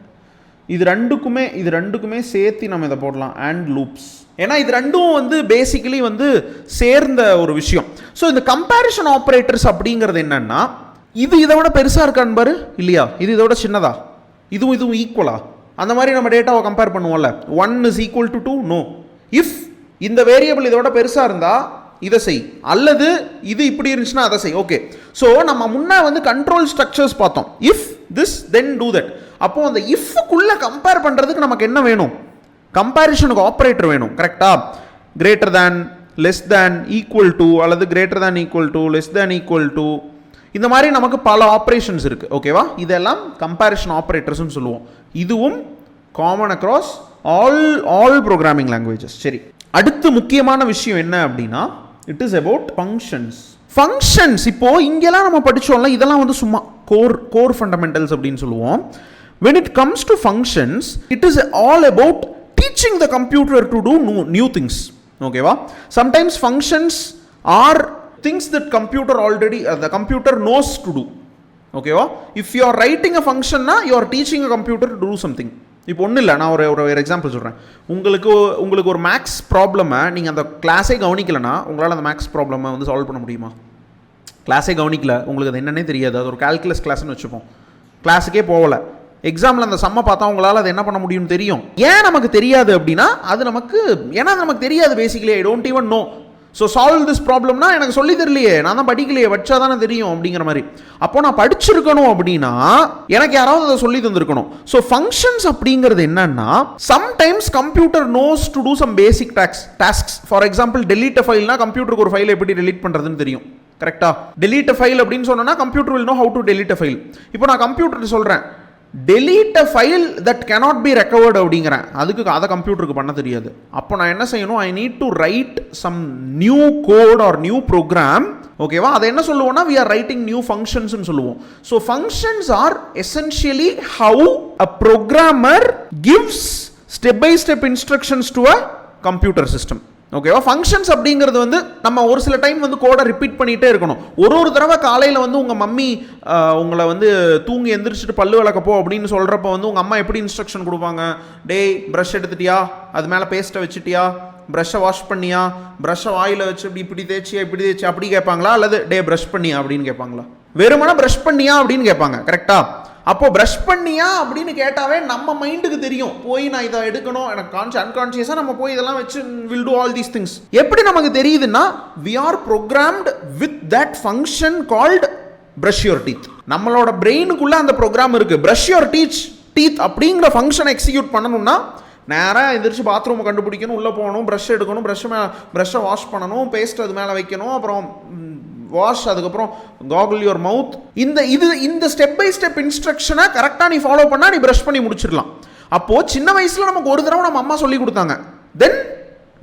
இது ரெண்டுக்குமே சேர்த்து நம்ம இதை போடலாம் அண்ட் லூப்ஸ். ஏன்னா இது ரெண்டும் வந்து பேசிக்கலி வந்து சேர்ந்த ஒரு விஷயம். ஸோ இந்த கம்பேரிஷன் ஆப்ரேட்டர்ஸ் அப்படிங்கிறது என்னன்னா, இது இதை விட பெருசாக இருக்கான்னு பாரு இல்லையா, இது இதை விட சின்னதா, இதுவும் ஈக்குவலா, அந்த மாதிரி நம்ம டேட்டாவை கம்பேர் பண்ணுவோம்ல. 1 is equal to 2 no. If இந்த வேரியபிள் இதோட பெருசாக இருந்தால் இதை செய், அல்லது இது இப்படி இருந்துச்சுன்னா அதை செய். ஓகே, ஸோ நம்ம முன்னே வந்து கண்ட்ரோல் ஸ்ட்ரக்சர்ஸ் பார்த்தோம். If this then do that. அப்போ அந்த இஃப்க்குள்ளே கம்பேர் பண்ணுறதுக்கு நமக்கு என்ன வேணும்? கம்பேரிஷனுக்கு ஆப்ரேட்டர் வேணும். கரெக்டா? Greater than, less than, equal to, அல்லது greater than equal to, less than equal to, இந்த மாதிரி நமக்கு பல ஆப்ரேஷன்ஸ் இருக்குது. ஓகேவா? இதெல்லாம் கம்பேரிஷன் ஆப்ரேட்டர்ஸ்னு சொல்லுவோம். இதுவும் common across all programming languages. சரி, அடுத்து முக்கியமான விஷயம் என்ன அப்படின்னா, it is about functions. Functions இப்போ இங்கெல்லாம் நம்ம படித்தோம்ல, இதெல்லாம் வந்து சும்மா கோர் ஃபண்டமெண்டல்ஸ் அப்படின்னு சொல்லுவோம். when it comes to functions, it is all about teaching the computer to do new things. ஓகேவா? sometimes functions are things that the computer knows to do. ஓகேவா? if you are writing a function na, you are teaching a computer to do something. இப்போ ஒன்றும் இல்லை, நான் ஒரு எக்ஸாம்பிள் சொல்கிறேன். உங்களுக்கு ஒரு மேக்ஸ் ப்ராப்ளமை நீங்கள் அந்த கிளாஸே கவனிக்கலைன்னா உங்களால் அந்த மேக்ஸ் ப்ராப்ளமை வந்து சால்வ் பண்ண முடியுமா? கிளாஸே கவனிக்கல, உங்களுக்கு அது என்னன்னே தெரியாது. அது ஒரு கால்குலஸ் கிளாஸ்ன்னு வச்சுப்போம், கிளாஸுக்கே போகலை, எக்ஸாமில் அந்த சம்மை பார்த்தா உங்களால் அது என்ன பண்ண முடியும்னு தெரியும். ஏன் நமக்கு தெரியாது அப்படின்னா, அது நமக்கு தெரியாது. Basically I don't even know. So solve this ப்ராப்ளம்னா எனக்கு சொல்லி தெரியலையே, நான் தான் படிக்கலையே, வச்சா தானே தெரியும் அப்படிங்கிற மாதிரி. அப்போ நான் படிச்சிருக்கணும் அப்படின்னா எனக்கு யாராவது அதை சொல்லி தந்திருக்கணும். ஸோ ஃபங்க்ஷன்ஸ் அப்படிங்கிறது என்னன்னா, sometimes computer knows to do some basic tasks. For example, delete a ஃபைல்னா கம்ப்யூட்டருக்கு ஒரு ஃபைலை எப்படி டெலீட் பண்ணுறதுன்னு தெரியும். கரெக்டா? டெலீட் அ ஃபைல் அப்படின்னு சொன்னா computer will know how to delete a file. இப்போ நான் கம்ப்யூட்டர் சொல்கிறேன் delete a file that cannot be recovered அப்படிங்கிறேன், அதுக்கு அதை கம்ப்யூட்டருக்கு பண்ண தெரியாது. அப்போ நான் என்ன செய்யணும்? I need to write some new code or new program. ஓகேவா? அதை என்ன சொல்லுவோம்னா, we are writing new functions ன்னு சொல்லுவோம். So functions are essentially how a programmer gives step by step instructions to a computer system. ஓகேவா? ஃபங்க்ஷன்ஸ் அப்படிங்கிறது வந்து நம்ம ஒரு சில டைம் வந்து கோடை ரிப்பீட் பண்ணிகிட்டே இருக்கணும். ஒரு தடவை காலையில் வந்து உங்கள் மம்மி உங்களை வந்து தூங்கி எந்திரிச்சிட்டு பல்லு விளக்கப்போ அப்படின்னு சொல்கிறப்ப வந்து உங்கள் அம்மா எப்படி இன்ஸ்ட்ரக்ஷன் கொடுப்பாங்க? டேய் ப்ரஷ் எடுத்துட்டியா, அது மேலே பேஸ்ட்டை வச்சுட்டியா, ப்ரஷ்ஷை வாஷ் பண்ணியா, ப்ரஷ்ஷை வாயில் வச்சு இப்படி தேய்ச்சியா, இப்படி தேய்ச்சி அப்படி கேட்பாங்களா, அல்லது டே ப்ரஷ் பண்ணியா அப்படின்னு கேட்பாங்களா? வெறுமனா ப்ரஷ் பண்ணியா அப்படின்னு கேட்பாங்க. கரெக்டா? அப்போ ப்ரஷ் பண்ணியா அப்படின்னு கேட்டாவே நம்ம மைண்டுக்கு தெரியும், போய் நான் இதை எடுக்கணும், எனக்கு அன்கான்ஷியஸாக நம்ம போய் இதெல்லாம் வச்சு will do all these things. எப்படி நமக்கு தெரியுதுன்னா, we are programmed with that function called brush your teeth. நம்மளோட பிரெயினுக்குள்ள அந்த ப்ரோக்ராம் இருக்கு. brush your teeth அப்படிங்கிற ஃபங்க்ஷனை எக்ஸிக்யூட் பண்ணணும்னா நேராக எந்திரிச்சு பாத்ரூமை கண்டுபிடிக்கணும், உள்ளே போகணும், ப்ரஷ் எடுக்கணும், ப்ரஷ்ஷை வாஷ் பண்ணணும், பேஸ்ட் அது மேலே வைக்கணும், அப்புறம் வாஷ், அதுக்கப்புறம் காகுல் யுவர் மவுத். இந்த ஸ்டெப் பை ஸ்டெப் இன்ஸ்ட்ரக்ஷனை கரெக்டாக நீ ஃபாலோ பண்ணால் நீ ப்ரஷ் பண்ணி முடிச்சிடலாம். அப்போது சின்ன வயசில் நமக்கு ஒரு தடவை நம்ம அம்மா சொல்லி கொடுத்தாங்க, then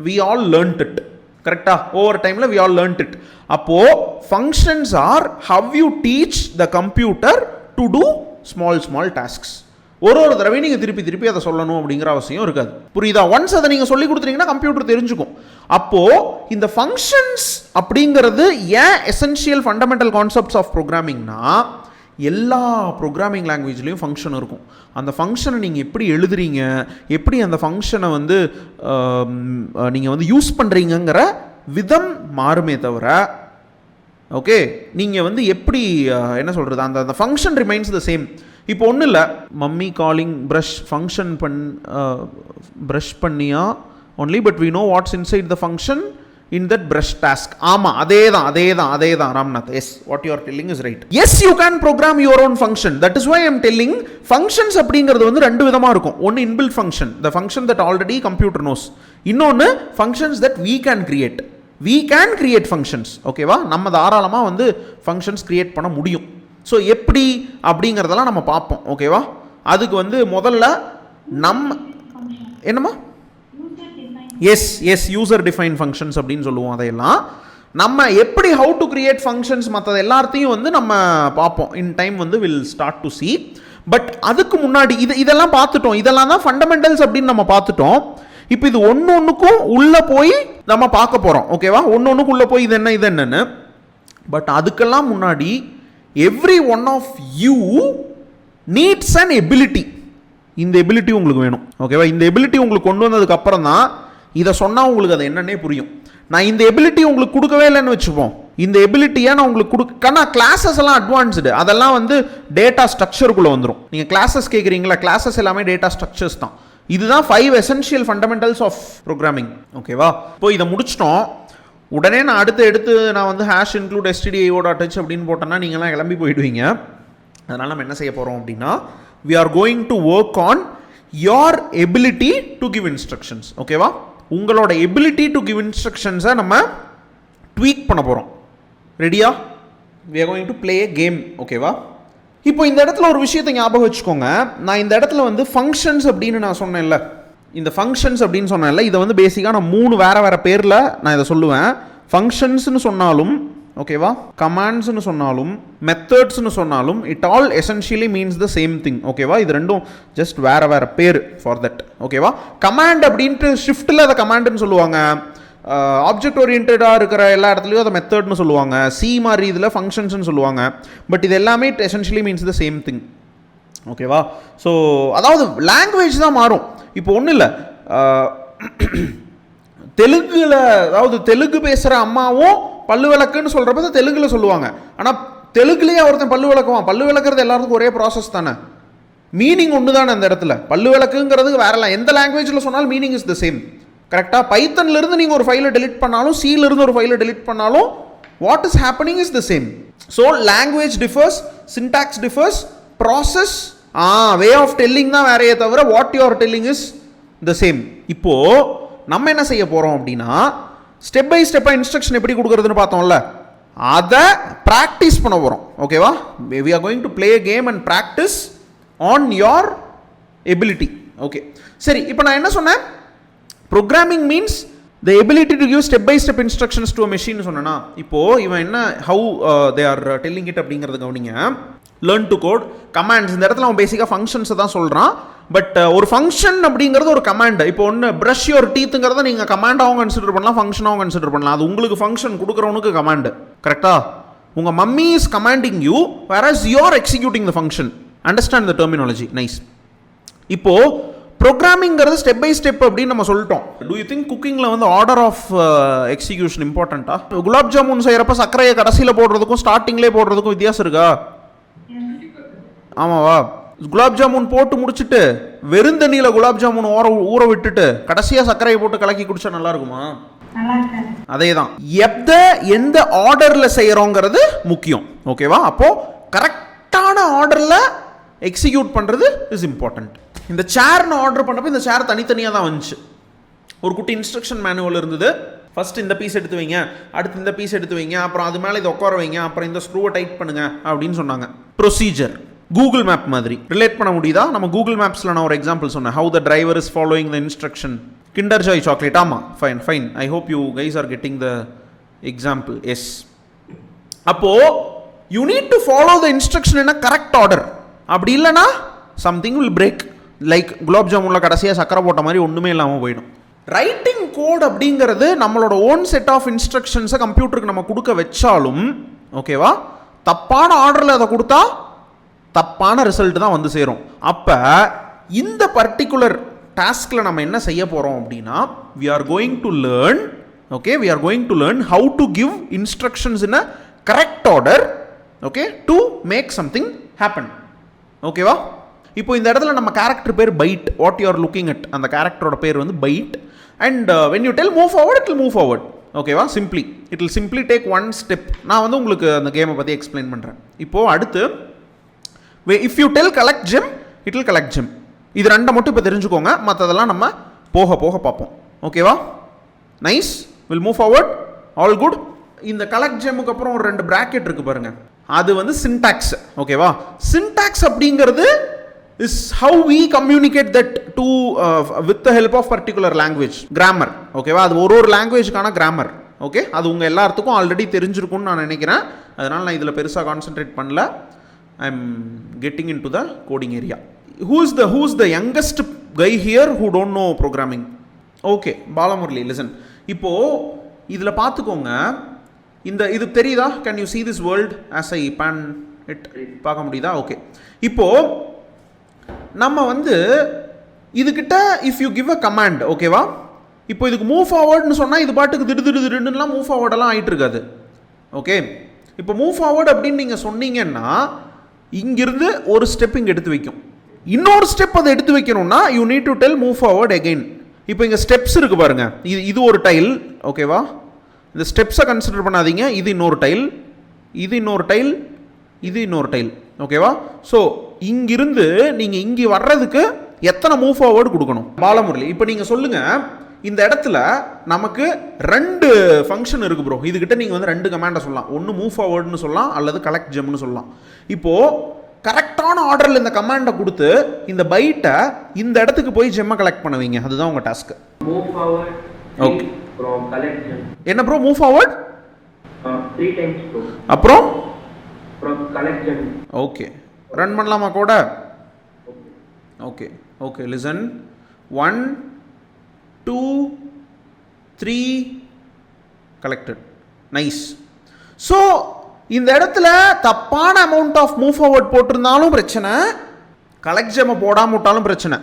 we all learned it. கரெக்டா? ஓவர் டைமில் வி ஆல் லேர்ன்ட் இட். அப்போது functions are how you teach the computer to do small tasks. ஒரு தடவை நீங்கள் திருப்பி அதை சொல்லணும் அப்படிங்கிற அவசியம் இருக்காது. புரியுதா? ஒன்ஸ் அதை நீங்கள் சொல்லி கொடுத்துட்டீங்கன்னா கம்ப்யூட்டர் தெரிஞ்சுக்கும். அப்போது இந்த ஃபங்க்ஷன்ஸ் அப்படிங்கிறது ஏன் எசென்ஷியல் ஃபண்டமெண்டல் கான்செப்ட்ஸ் ஆஃப் ப்ரோக்ராமிங்னா, எல்லா ப்ரோக்ராமிங் லாங்குவேஜ்லேயும் ஃபங்க்ஷன் இருக்கும். அந்த ஃபங்க்ஷனை நீங்கள் எப்படி எழுதுறீங்க, எப்படி அந்த ஃபங்க்ஷனை வந்து நீங்கள் வந்து யூஸ் பண்ணுறீங்கிற விதம் மாறுமே தவிர, ஓகே, நீங்கள் வந்து எப்படி என்ன சொல்கிறது, அந்த ஃபங்க்ஷன் ரிமைன்ஸ் த சேம். இப்போ ஒன்றும் இல்லை, mummy calling brush function brush பண்ணியா only, but we know what's inside the function in that brush task. ஆமாம், அதே தான் Ramnath. Yes, what you are telling is right. Yes, you can program your own function. That is why I am telling functions அப்படிங்கிறது வந்து ரெண்டு விதமாக இருக்கும். ஒன்று inbuilt function, the function that already computer knows. இன்னொன்று functions that we can create functions. ஓகேவா? நம்ம தாராளமாக வந்து ஃபங்க்ஷன்ஸ் கிரியேட் பண்ண முடியும். ஸோ எப்படி அப்படிங்கிறதெல்லாம் நம்ம பார்ப்போம். ஓகேவா? அதுக்கு வந்து முதல்ல என்னம்மா எஸ் யூசர் டிஃபைன் ஃபங்க்ஷன்ஸ் அப்படின்னு சொல்லுவோம். அதையெல்லாம் நம்ம எப்படி ஹவு டு கிரியேட் ஃபங்க்ஷன்ஸ் மற்றது எல்லாத்தையும் வந்து நம்ம பார்ப்போம். இன் டைம் வந்து will start to C. But அதுக்கு முன்னாடி இதெல்லாம் பார்த்துட்டோம். இதெல்லாம் தான் ஃபண்டமெண்டல்ஸ் அப்படின்னு நம்ம பார்த்துட்டோம். இப்போ இது ஒன்றுக்கும் உள்ளே போய் நம்ம பார்க்க போகிறோம். ஓகேவா? ஒன்றுக்கு உள்ளே போய் இது என்னன்னு. பட் அதுக்கெல்லாம் முன்னாடி every one of you needs an ability. இந்த எபிலிட்டி உங்களுக்கு வேணும். ஓகேவா? இந்த எபிலிட்டி உங்களுக்கு கொண்டு வந்ததுக்கு அப்புறம் தான் இதை சொன்னால் உங்களுக்கு அது என்னன்னே புரியும். நான் இந்த எபிலிட்டி உங்களுக்கு கொடுக்கவே இல்லைன்னு வச்சுப்போம். இந்த எபிலிட்டியை நான் உங்களுக்கு கொடுக்கனா கிளாஸஸ் எல்லாம் அட்வான்ஸ்டு, அதெல்லாம் வந்து டேட்டா ஸ்ட்ரக்சருக்குள்ளே வந்துடும். நீங்கள் கிளாஸஸ் கேட்குறீங்களா, கிளாஸஸ் எல்லாமே டேட்டா ஸ்ட்ரக்சர்ஸ் தான். இதுதான் 5 எசென்ஷியல் ஃபண்டமெண்டல்ஸ் ஆஃப் ப்ரோக்ராமிங். ஓகேவா? இப்போ இதை முடிச்சிட்டோம். உடனே நான் எடுத்து நான் வந்து ஹேஷ் இன்க்ளூட் stdio.h அப்படின்னு போட்டேன்னா நீங்கள்லாம் கிளம்பி போயிடுவீங்க. அதனால் நம்ம என்ன செய்ய போகிறோம் அப்படின்னா, we are going to work on your ability to give instructions. ஓகேவா? உங்களோட ability to give instructions-ஐ நம்ம ட்வீக் பண்ண போகிறோம். ரெடியா? we are going to play a game. ஓகேவா? இப்போ இந்த இடத்துல ஒரு விஷயத்தை ஞாபகம் வச்சுக்கோங்க. நான் இந்த இடத்துல வந்து ஃபங்க்ஷன்ஸ் அப்படின்னு நான் சொன்னேன்ல, இந்த ஃபங்க்ஷன்ஸ் அப்படின்னு சொன்னேன்ல, இதை வந்து பேசிக்காக நான் 3 வேறு பேரில் நான் இதை சொல்லுவேன். ஃபங்க்ஷன்ஸ்னு சொன்னாலும், ஓகேவா, கமாண்ட்ஸ்னு சொன்னாலும், மெத்தட்ஸ்னு சொன்னாலும், it all essentially means the same thing. ஓகேவா? இது ரெண்டும் ஜஸ்ட் வேறு பேர் ஃபார் தட். ஓகேவா? கமாண்ட் அப்படின்ட்டு ஷிஃப்ட்டில் அதை கமாண்டுன்னு சொல்லுவாங்க. ஆப்ஜெக்ட் ஓரியன்டாக இருக்கிற எல்லா இடத்துலையும் அதை மெத்தட்னு சொல்லுவாங்க. சி மாதிரி இதில் ஃபங்க்ஷன்ஸ்னு சொல்லுவாங்க. பட் இது எல்லாமே it essentially means the same thing. ஓகேவா? ஸோ அதாவது லாங்குவேஜ் தான் மாறும். இப்போ ஒன்றும் இல்லை, தெலுங்கில், அதாவது தெலுங்கு பேசுகிற அம்மாவும் பல்லு விளக்குன்னு சொல்கிறப்ப தெலுங்கில் சொல்லுவாங்க. ஆனால் தெலுங்குலேயே ஒருத்தன் பல்லு விளக்குவான். பல்லு விளக்குறது எல்லாருக்கும் ஒரே ப்ராசஸ் தானே, மீனிங் ஒன்று தானே அந்த இடத்துல. பல்லு விளக்குங்கிறதுக்கு வேறலாம் எந்த லாங்குவேஜில் சொன்னாலும் மீனிங் இஸ் த சேம். கரெக்டாக? பைத்தன்லேருந்து நீங்கள் ஒரு ஃபைலை டெலிட் பண்ணாலும், சியிலிருந்து ஒரு ஃபைலை டெலிட் பண்ணாலும், what is happening is the same. So language differs, syntax differs, process, way of telling தான் வேறையே தவிர what you are telling is the same. இப்போது நம்ம என்ன செய்ய போகிறோம் அப்படின்னா, ஸ்டெப் பை ஸ்டெப்பாக இன்ஸ்ட்ரக்ஷன் எப்படி கொடுக்குறதுன்னு பார்த்தோம்ல, அதை ப்ராக்டிஸ் பண்ண போகிறோம். ஓகேவா? we are going to play a game and practice on your ability. Okay, சரி. இப்போ நான் என்ன சொன்னேன், programming means the ability to give step by step instructions to a machine சொன்னா, இப்போ இவன் என்ன how they are telling it அப்படிங்கிறது கவனிங்க. learn to code, commands. இந்த இடத்துல அவன் பேசிக்காக ஃபங்க்ஷன்ஸை தான் சொல்கிறான். பட் ஒரு ஃபங்க்ஷன் அப்படிங்கிறது ஒரு கமாண்ட். இப்போ ஒன்று ப்ரஷ் யுவர் டீத்துங்கிறத நீங்கள் கமாண்டாகவும் கன்சிடர் பண்ணலாம், ஃபங்க்ஷனாகவும் கன்சிடர் பண்ணலாம். அது உங்களுக்கு ஃபங்க்ஷன் கொடுக்குறவனுக்கு கமாண்டு. கரெக்டாக? உங்கள் mummy is commanding you, whereas you are executing the function. Understand the terminology. Nice. இப்போது ப்ரோக்ராமிங்கிறது ஸ்டெப் பை ஸ்டெப் அப்படின்னு நம்ம சொல்லிட்டோம். டூ யூ திங்க் குக்கிங்கில் வந்து ஆர்டர் ஆஃப் எக்ஸிக்யூஷன் இம்பார்ட்டண்ட்டா? குலாப் ஜாமுன் செய்கிறப்ப சர்க்கரையை கடைசியில் போடுறதுக்கும் ஸ்டார்டிங்லேயே போடுறதுக்கும் வித்தியாசம் இருக்கா? ஆமாவா? குலாப் ஜாமுன் போட்டு முடிச்சுட்டு வெறும் தண்ணியில் குலாப் ஜாமுன் ஊற விட்டுட்டு கடைசியாக சர்க்கரையை போட்டு கலக்கி குடிச்சா நல்லா இருக்குமா? அதே தான். எந்த ஆர்டரில் செய்கிறோங்கிறது முக்கியம். ஓகேவா? அப்போது கரெக்டான ஆர்டரில் எக்ஸிக்யூட் பண்ணுறது இஸ் இம்பார்ட்டன்ட். இந்த சேர்னு ஆர்டர் பண்ணப்போ இந்த சேர் தனித்தனியாக தான் வந்துச்சு. ஒரு குட்டி இன்ஸ்ட்ரக்ஷன் மேனுவல் இருந்தது. ஃபஸ்ட் இந்த பீஸ் எடுத்து வைங்க, அடுத்து இந்த பீஸ் எடுத்து வைங்க, அப்புறம் அது மேலே இதை உட்கார வைங்க, அப்புறம் இந்த ஸ்க்ரூவை டைட் பண்ணுங்க அப்படின்னு சொன்னாங்க. ப்ரொசீஜர் கூகுள் மேப் மாதிரி ரிலேட் பண்ண முடியுதா? நம்ம கூகுள் மேப்ஸில் நான் ஒரு எக்ஸாம்பிள் சொன்னேன். How the driver is following the instruction. Kinder Joy chocolate. ஆமாம், fine fine. I hope you guys are getting the example. Yes. அப்போது you need to follow the instruction in a correct order. அப்படி இல்லைனா something will break. Like gulab ஜாமுனில் கடைசியாக சக்கரை போட்ட மாதிரி ஒன்றுமே இல்லாமல் போயிடும். ரைட்டிங் கோட் அப்படிங்கிறது நம்மளோட ஓன் செட் ஆஃப் இன்ஸ்ட்ரக்ஷன்ஸை கம்ப்யூட்டருக்கு நம்ம கொடுக்க வச்சாலும், ஓகேவா, தப்பான ஆர்டரில் அதை கொடுத்தா தப்பான ரிசல்ட் தான் வந்து சேரும். அப்போ இந்த பர்டிகுலர் டாஸ்கில் நம்ம என்ன செய்ய போகிறோம் அப்படின்னா, we are going to learn, okay, we are going to learn how to give instructions in a correct order, okay, to make something happen. ஓகேவா? இப்போ இந்த இடத்துல நம்ம கேரக்டர் பேர் byte. What you are looking at, அந்த கேரக்டரோட பேர் வந்து byte. And when you tell move forward, it will move forward. ஓகேவா? Simply it will simply take one step. நான் வந்து உங்களுக்கு அந்த கேமை பற்றி எக்ஸ்பிளைன் பண்ணுறேன். இப்போது அடுத்து, if you tell collect GeM, it will collect GeM. இது ரெண்டை மட்டும் இப்போ தெரிஞ்சுக்கோங்க, மற்றதெல்லாம் நம்ம போக போக பார்ப்போம். ஓகேவா? Nice. Will move forward. All good. இந்த கலெக்ட் ஜெம்முக்கு அப்புறம் ஒரு 2 பிராக்கெட் இருக்குது பாருங்கள், அது வந்து சின்டாக்ஸ். ஓகேவா? சின்டாக்ஸ் அப்படிங்கிறது is how we communicate that to with the help of particular language. Grammar. ஓகேவா? அது ஒரு லாங்குவேஜுக்கான கிராமர். ஓகே, அது உங்கள் எல்லாத்துக்கும் ஆல்ரெடி தெரிஞ்சிருக்கும்னு நான் நினைக்கிறேன். அதனால் நான் இதில் பெருசாக கான்சென்ட்ரேட் பண்ணல. I am getting in to the coding area. who is the youngest guy here who don't know programming? Okay, Balamurali, listen. இப்போது இதில் பார்த்துக்கோங்க, இது தெரியுதா? Can you see this world as I pan it? பார்க்க முடியுதா? ஓகே. இப்போது நம்ம வந்து இதுக்கிட்ட if you give a command, ஓகேவா, இப்போ இதுக்கு மூவ் ஃபார்வர்டுன்னு சொன்னால் இது பாட்டுக்கு திடுதிடுலாம் மூவ் ஃபார்வர்டெல்லாம் ஆகிட்டு இருக்காது. ஓகே, இப்போ மூவ் ஃபார்வர்டு அப்படின்னு நீங்கள் சொன்னீங்கன்னா இங்கிருந்து ஒரு ஸ்டெப் இங்கே எடுத்து வைக்கும். இன்னொரு ஸ்டெப் அதை எடுத்து வைக்கணும்னா you need to tell move forward again. இப்போ இங்கே ஸ்டெப்ஸ் இருக்குது பாருங்கள், இது ஒரு டைல், ஓகேவா, இந்த ஸ்டெப்ஸை கன்சிடர் பண்ணாதீங்க. இது இன்னொரு டைல், இது இன்னொரு டைல், இது இன்னொரு டைல், ஓகேவா. ஸோ இங்கிருந்து நீங்கள் இங்கே வர்றதுக்கு எத்தனை மூவ் ஃபார்வர்டு கொடுக்கணும்? பாலமுரளி, இப்போ நீங்கள் சொல்லுங்கள், இந்த இடத்துல நமக்கு 2 ஃபங்க்ஷன் இருக்குது ப்ரோ. இதுக்கிட்ட நீங்கள் வந்து 2 கமாண்டை சொல்லலாம். ஒன்று மூவ் ஃபார்வர்டுன்னு சொல்லலாம், அல்லது கலெக்ட் ஜெம்னு சொல்லலாம். இப்போது கரெக்டான ஆர்டரில் இந்த கமாண்டை கொடுத்து இந்த பைட்டை இந்த இடத்துக்கு போய் ஜெம்மை கலெக்ட் பண்ணுவீங்க. அதுதான் உங்கள் task. Move forward. Okay. From collect gem. என்ன bro move forward? 3 times bro. அப்புறம் From collect gem. Okay, run பண்ணலாமா கூட? Okay okay, listen. 1 2 3 collected. Nice. So இந்த இடத்துல தப்பான அமௌண்ட் ஆஃப் மூவ் ஃபார்வர்ட் போட்டிருந்தாலும் பிரச்சனை, கலெக்ட் ஜெம்மை போடாமல் விட்டாலும் பிரச்சனை.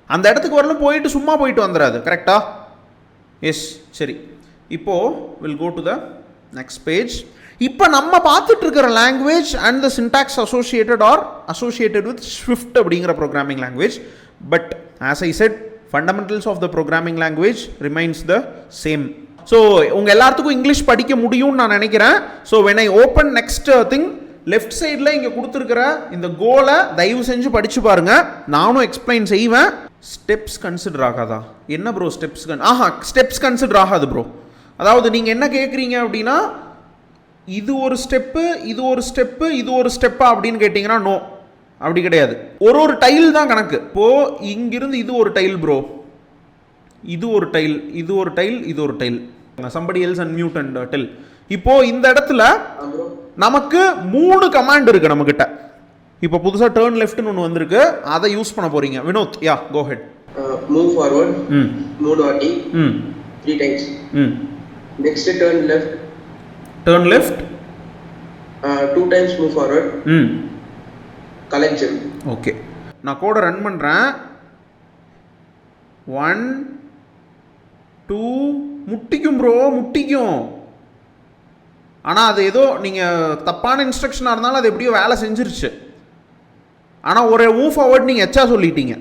அந்த இடத்துக்கு வரலும் போயிட்டு சும்மா போயிட்டு வந்துடாது. கரெக்டா? எஸ். சரி, இப்போது will go to the next page. இப்போ நம்ம பார்த்துட்டு இருக்கிற language and the syntax associated with Swift அப்படிங்கிற programming language. But as I said, fundamentals of the programming language remains the same. So உங்கள் எல்லாத்துக்கும் இங்கிலீஷ் படிக்க முடியும்னு நான் நினைக்கிறேன். So when I open next thing, left சைடில் இங்கே கொடுத்துருக்கிற இந்த கோலை தயவு செஞ்சு படித்து பாருங்கள். நானும் எக்ஸ்பிளைன் செய்வேன். ஸ்டெப்ஸ் கன்சிடர் ஆகாதா? என்ன ப்ரோ ஸ்டெப்ஸ் ஸ்டெப்ஸ் கன்சிடர் ஆகாது ப்ரோ. அதாவது நீங்கள் என்ன கேட்குறீங்க அப்படின்னா, இது ஒரு ஸ்டெப்பு, இது ஒரு ஸ்டெப்பு, இது ஒரு ஸ்டெப்பா அப்படின்னு கேட்டிங்கன்னா நோ, அப்படி கிடையாது. ஒரு டைல் தான் கணக்கு. இப்போது இங்கிருந்து இது ஒரு டைல் ப்ரோ, இது ஒரு டைல், இது ஒரு டைல், இது ஒரு tail. somebody else unmute and tell. இப்போ இந்த இடத்துல நமக்கு 3 கமாண்ட் இருக்கு நம்மகிட்ட. இப்போ புதுசா டர்ன் லெஃப்ட்னு ஒன்று வந்திருக்கு, அதை யூஸ் பண்ண போறீங்க. வினோத், யா கோ ஹெட். Move forward. 3 வாட்டி. 3 times. Next turn left. Turn left. 2 times move forward. Collect gem. Okay, நான் கோடை ரன் பண்ணுறேன். 1 2 முட்டிக்கும் ப்ரோ, முட்டிக்கும். ஆனால் அது ஏதோ நீங்கள் தப்பான இன்ஸ்ட்ரக்ஷனாக இருந்தாலும் அது எப்படியோ வேலை செஞ்சிருச்சு. ஆனால் ஒரு மூவ் ஃபார்வர்ட் நீங்கள் எச்சா சொல்லிட்டீங்க.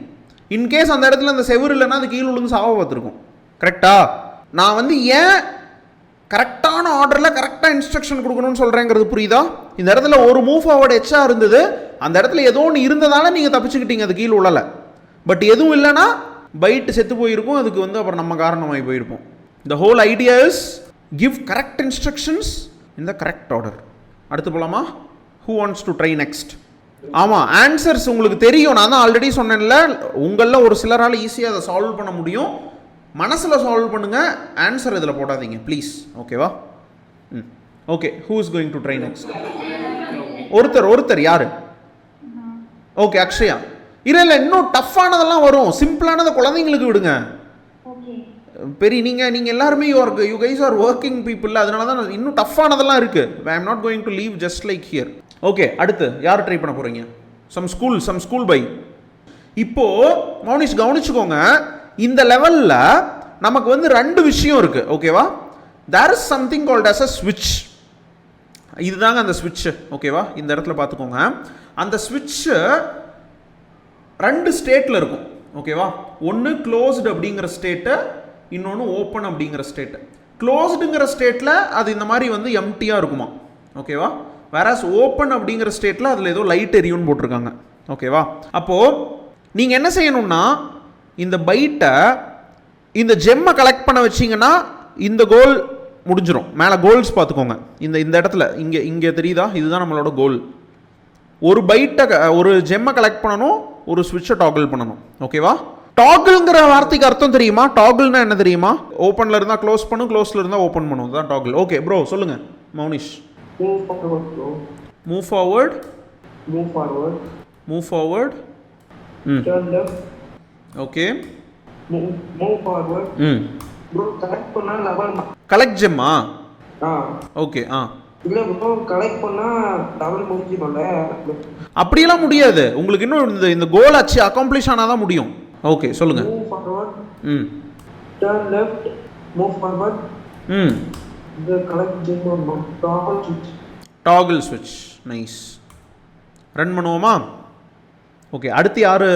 இன்கேஸ் அந்த இடத்துல அந்த செவுரு இல்லைன்னா அது கீழே விழுந்து சாவ பார்த்துருக்கும். கரெக்டா? நான் வந்து ஏன் கரெக்டான ஆர்டரில் கரெக்டாக இன்ஸ்ட்ரக்ஷன் கொடுக்கணும்னு சொல்கிறேங்கிறது புரியுதா? இந்த இடத்துல ஒரு மூவ் ஃபார்வர்டு எச்சா இருந்தது, அந்த இடத்துல ஏதோ ஒன்று இருந்ததால நீங்கள் தப்பிச்சுக்கிட்டீங்க, அது கீழே விழலை. பட் எதுவும் இல்லைன்னா பைட்டு செத்து போயிருக்கும், அதுக்கு வந்து அப்புறம் நம்ம காரணமாகி போயிருப்போம். The whole idea is give correct instructions in the correct order. அடுத்து போலாமா? Who wants to try next? ஆமாம், ஆன்சர்ஸ் உங்களுக்கு தெரியும். நான் தான் ஆல்ரெடி சொன்னேன்ல, உங்களில் ஒரு சிலரால் ஈஸியாக அதை சால்வ் பண்ண முடியும். மனசில் சால்வ் பண்ணுங்கள், ஆன்சர் இதில் போடாதீங்க ப்ளீஸ். ஓகேவா? Okay, who is going to try next? ஒருத்தர் யார்? ஓகே, அக்ஷயா. இல்லை இன்னும் டஃப்பானதெல்லாம் வரும், சிம்பிளானதை குழந்தைங்களுக்கு விடுங்க. பெரிய நீங்கள் எல்லாருமே you guys are working people, அதனால தான் இன்னும் டஃப்பானதெல்லாம் இருக்குது. I am not going to leave just like here. Okay, அடுத்து யார் ட்ரை பண்ண போகிறீங்க? Some school bye. இப்போது மௌனிஷ் கவனிச்சுக்கோங்க, இந்த லெவலில் நமக்கு வந்து 2 விஷயம் இருக்குது. ஓகேவா? There is something called as a ஸ்விட்ச். இதுதாங்க அந்த ஸ்விட்ச்சு. ஓகேவா? இந்த இடத்துல பார்த்துக்கோங்க, அந்த ஸ்விட்ச்சு 2 ஸ்டேட்டில் இருக்கும். ஓகேவா? ஒன்று க்ளோஸ்டு அப்படிங்கிற ஸ்டேட்டு, இன்னொன்று ஓப்பன் அப்படிங்கிற ஸ்டேட்டு. க்ளோஸ்டுங்கிற ஸ்டேட்டில் அது இந்த மாதிரி வந்து எம்டியாக இருக்குமா? ஓகேவா? வேறாஸ் ஓப்பன் அப்படிங்கிற ஸ்டேட்டில் அதில் ஏதோ லைட் எரியும்னு போட்டிருக்காங்க. ஓகேவா? அப்போது நீங்கள் என்ன செய்யணும்னா, இந்த பைட்டை இந்த ஜெம்மை கலெக்ட் பண்ண வச்சிங்கன்னா இந்த கோல் முடிஞ்சிடும். மேலே கோல்ஸ் பார்த்துக்கோங்க, இந்த இடத்துல இங்கே தெரியுதா? இதுதான் நம்மளோட கோல். ஒரு பைட்டை, ஒரு ஜெம்மை கலெக்ட் பண்ணணும், ஒரு ஸ்விட்சை டாகிள் பண்ணணும். ஓகேவா? டாகிள்ங்கிற வார்த்தைக்கு அர்த்தம் தெரியுமா? டாகிள்னா என்ன தெரியுமா? ஓப்பனில் இருந்தால் க்ளோஸ் பண்ணும், க்ளோஸில் இருந்தால் ஓப்பன் பண்ணும், தான் டாகிள். ஓகே ப்ரோ, சொல்லுங்கள் Mounish. Move forward bro. Move forward. Move forward. Move forward. Turn left. Okay. Move forward. Bro, collect பண்ணா level. கலெக்ட் ஜெம்மா? ஆ. ஓகே. இல்லை ப்ரோ கலெக்ட் பண்ணால் டபுள் முடிஞ்சிடும்ல. அப்படியெல்லாம் முடியாது. உங்களுக்கு இன்னும் இந்த கோல் ஆச்சு அக்காம்ப்ளிஷ் ஆனால் தான் முடியும். ஓகே சொல்லுங்கள். மூவ் ஃபார்வர்ட், ம் டர்ன் லெஃப்ட், மூவ் ஃபார்வர்ட், ம் இந்த கலெக்ட் ஜெம் டாகல் சுவிட்ச். டாகிள் ஸ்விட்ச். நைஸ். ரன் பண்ணுவோமா? ஓகே, அடுத்து யார்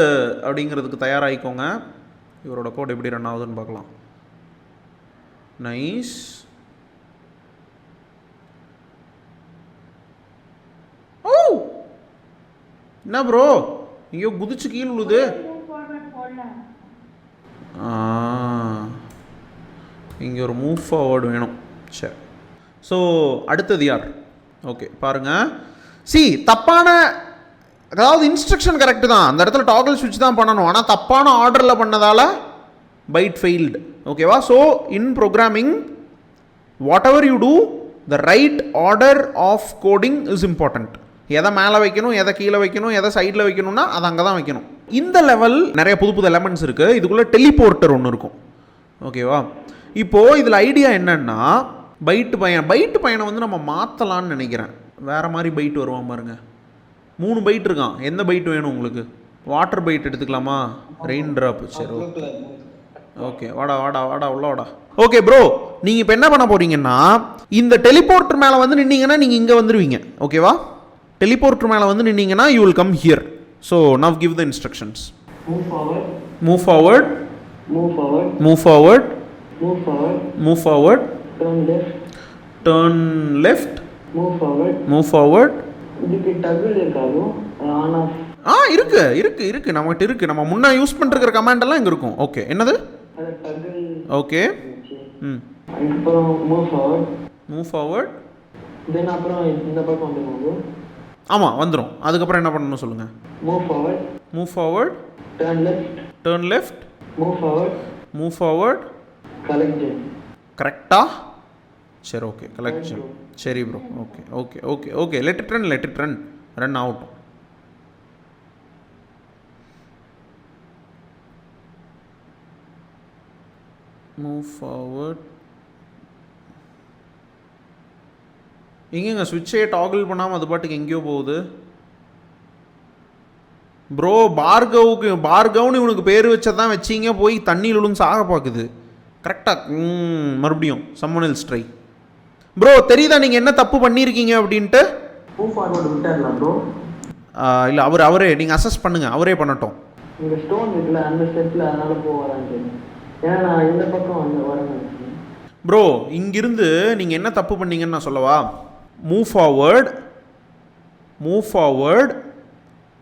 அப்படிங்கிறதுக்கு தயாராகிக்கோங்க. இவரோட கோட் எப்படி ரன் ஆகுதுன்னு பார்க்கலாம். நைஸ். ஓ என்ன ப்ரோ ஐயோ குதிச்சு கீழ் உழுது. இங்கே ஒரு மூவ் ஃபார்வர்டு வேணும். சரி, ஸோ அடுத்தது யார்? ஓகே பாருங்கள். தப்பான, அதாவது இன்ஸ்ட்ரக்ஷன் கரெக்டு தான், அந்த இடத்துல டாகல் ஸ்விட்ச் தான் பண்ணணும், ஆனால் தப்பான ஆர்டரில் பண்ணதால் பைட் ஃபெயில்டு. ஓகேவா? So in programming whatever you do the right order of coding is important. எதை மேலே வைக்கணும், எதை கீழே வைக்கணும், எதை சைடில் வைக்கணும்னா அதை அங்கே தான் வைக்கணும். இந்த லெவல் நிறைய புது புது எலமெண்ட்ஸ் இருக்குது. இதுக்குள்ளே டெலிபோர்ட்டர் ஒன்று இருக்கும். ஓகேவா? இப்போது இதில் ஐடியா என்னென்னா, பைட்டு பையனை வந்து நம்ம மாற்றலான்னு நினைக்கிறேன். வேறு மாதிரி பைட் வருவான் பாருங்க. 3 பைட் இருக்கான். எந்த பைட் வேணும் உங்களுக்கு? வாட்டர் பைட் எடுத்துக்கலாமா? Rain drop. சரி ஓகே, வாடா வாடா வாடா உள்ள வாடா. ஓகே ப்ரோ, நீங்கள் இப்போ என்ன பண்ண போகிறீங்கன்னா, இந்த டெலிபோர்ட்டர் மேலே வந்து நின்னீங்கன்னா நீங்கள் இங்கே வந்துடுவீங்க. ஓகேவா? டெலிபோர்ட்டர் மேலே வந்து நின்னீங்கன்னா you will come here. So now give the instructions. Move forward, move forward, move forward, move forward, move forward, move forward, turn left, turn left, move forward. Move forward. இதுக்கு டகுல் இருக்காது, ஆன் ஆஃப். இருக்கு நம்மகிட்ட இருக்கு. நம்ம முன்னே யூஸ் பண்ணிருக்கிற கமாண்ட் எல்லாம் இங்கே இருக்கும். ஓகே, என்னது? அது டகுல். ஓகே. ம். அதுக்கப்புறம் மூவ் ஃபார்வர்ட், மூவ் ஃபார்வர்ட். தென் அப்புறம் இந்த பக்கம் வந்துடும். ஆமாம் வந்துடும். அதுக்கப்புறம் என்ன பண்ணணும் சொல்லுங்கள்? Move forward, move forward, turn left, turn left, move forward, move forward. Collect. கரெக்டா? சரி ஓகே, கலெக்ஷன். சரி bro. Okay okay okay okay let it run ஆகட்டும். Move forward. எங்கேங்க ஸ்விட்சே டாகிள் பண்ணாமல் அது பாட்டுக்கு எங்கேயோ போகுது ப்ரோ. பார்கவ்னு இவனுக்கு பேர் வச்சதான் வச்சிங்க, போய் தண்ணியில் விழுந்து சாக பார்க்குது. கரெக்டாக மறுபடியும் சம்மன் எல்ஸ் ட்ரை. ப்ரோ தெரியுதா நீங்கள் என்ன தப்பு பண்ணியிருக்கீங்க அப்படின்ட்டு? மூவ் ஃபார்வர்ட் விட்டார்லாம் ப்ரோ. இல்லை அவரே நீங்கள் அசஸ் பண்ணுங்கள், அவரே பண்ணட்டும். இங்கே ஸ்டோன் இருக்குல்ல அந்த ஸ்டெப்பில், அதனால போகிறான்னு ஏன்னா நான் இந்த பக்கம் வந்து வரேன். ப்ரோ இங்கிருந்து நீங்கள் என்ன தப்பு பண்ணீங்கன்னு நான் சொல்லவா? Move forward, move forward,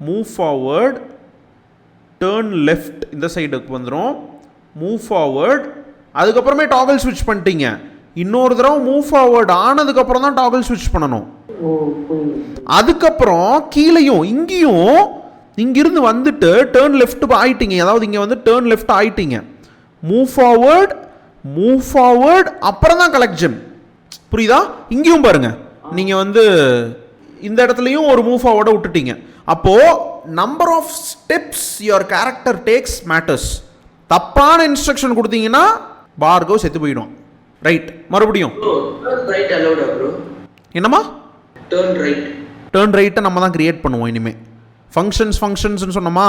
move forward, turn left, இந்த சைடுக்கு வந்துடும். மூவ் ஃபார்வர்ட், அதுக்கப்புறமே டாகல் ஸ்விட்ச் பண்ணிட்டீங்க. இன்னொரு தடவை மூவ் ஃபார்வர்ட் ஆனதுக்கப்புறம் தான் டாகல் ஸ்விட்ச் பண்ணணும். அதுக்கப்புறம் கீழேயும் இங்கேயும் இங்கிருந்து வந்துட்டு டேர்ன் லெஃப்ட் ஆயிட்டீங்க. அதாவது இங்கே வந்து டேர்ன் லெஃப்ட் ஆயிட்டீங்க. மூவ் ஃபார்வர்ட், மூவ் ஃபார்வர்ட், அப்புறம் தான் கலெக்ட் ஜெம். புரியுதா? இங்கேயும் பாருங்க, நீங்கள் வந்து இந்த இடத்துலையும் ஒரு மூவ் ஃபார்வர்டை விட்டுட்டீங்க. அப்போது number of steps your character takes matters. தப்பான இன்ஸ்ட்ரக்ஷன் கொடுத்தீங்கன்னா பார்கவ் செத்து போயிடும். ரைட், மறுபடியும் என்னம்மா? டேர்ன் ரைட்டை நம்ம தான் கிரியேட் பண்ணுவோம் இனிமேல். ஃபங்க்ஷன்ஸ்னு சொன்னோமா,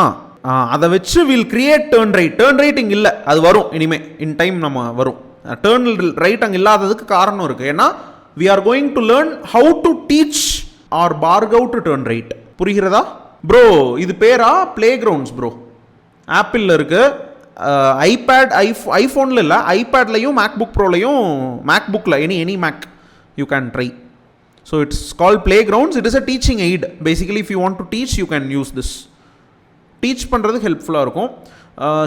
அதை வச்சு will create turn right. Turn right இங்கே இல்லை, அது வரும் இனிமேல். இன் டைம் நம்ம வரும். டேர்ன் ரைட் அங்கே இல்லாததுக்கு காரணம் இருக்குது. ஏன்னா we are going to learn how to teach our Bhargav to turn right. புரிகிறதா ப்ரோ? இது பேரா பிளே கிரவுண்ட்ஸ் ப்ரோ. ஆப்பிளில் இருக்குது, ஐபேட் ஐஃபோனில் இல்லை, ஐபேட்லையும் மேக்புக் ப்ரோலையும், மேக்புக்கில் any Mac you can try. So it's call Playgrounds. It is a teaching aid. Basically if you want to teach you can use this. Teach பண்ணுறதுக்கு ஹெல்ப்ஃபுல்லாக இருக்கும்.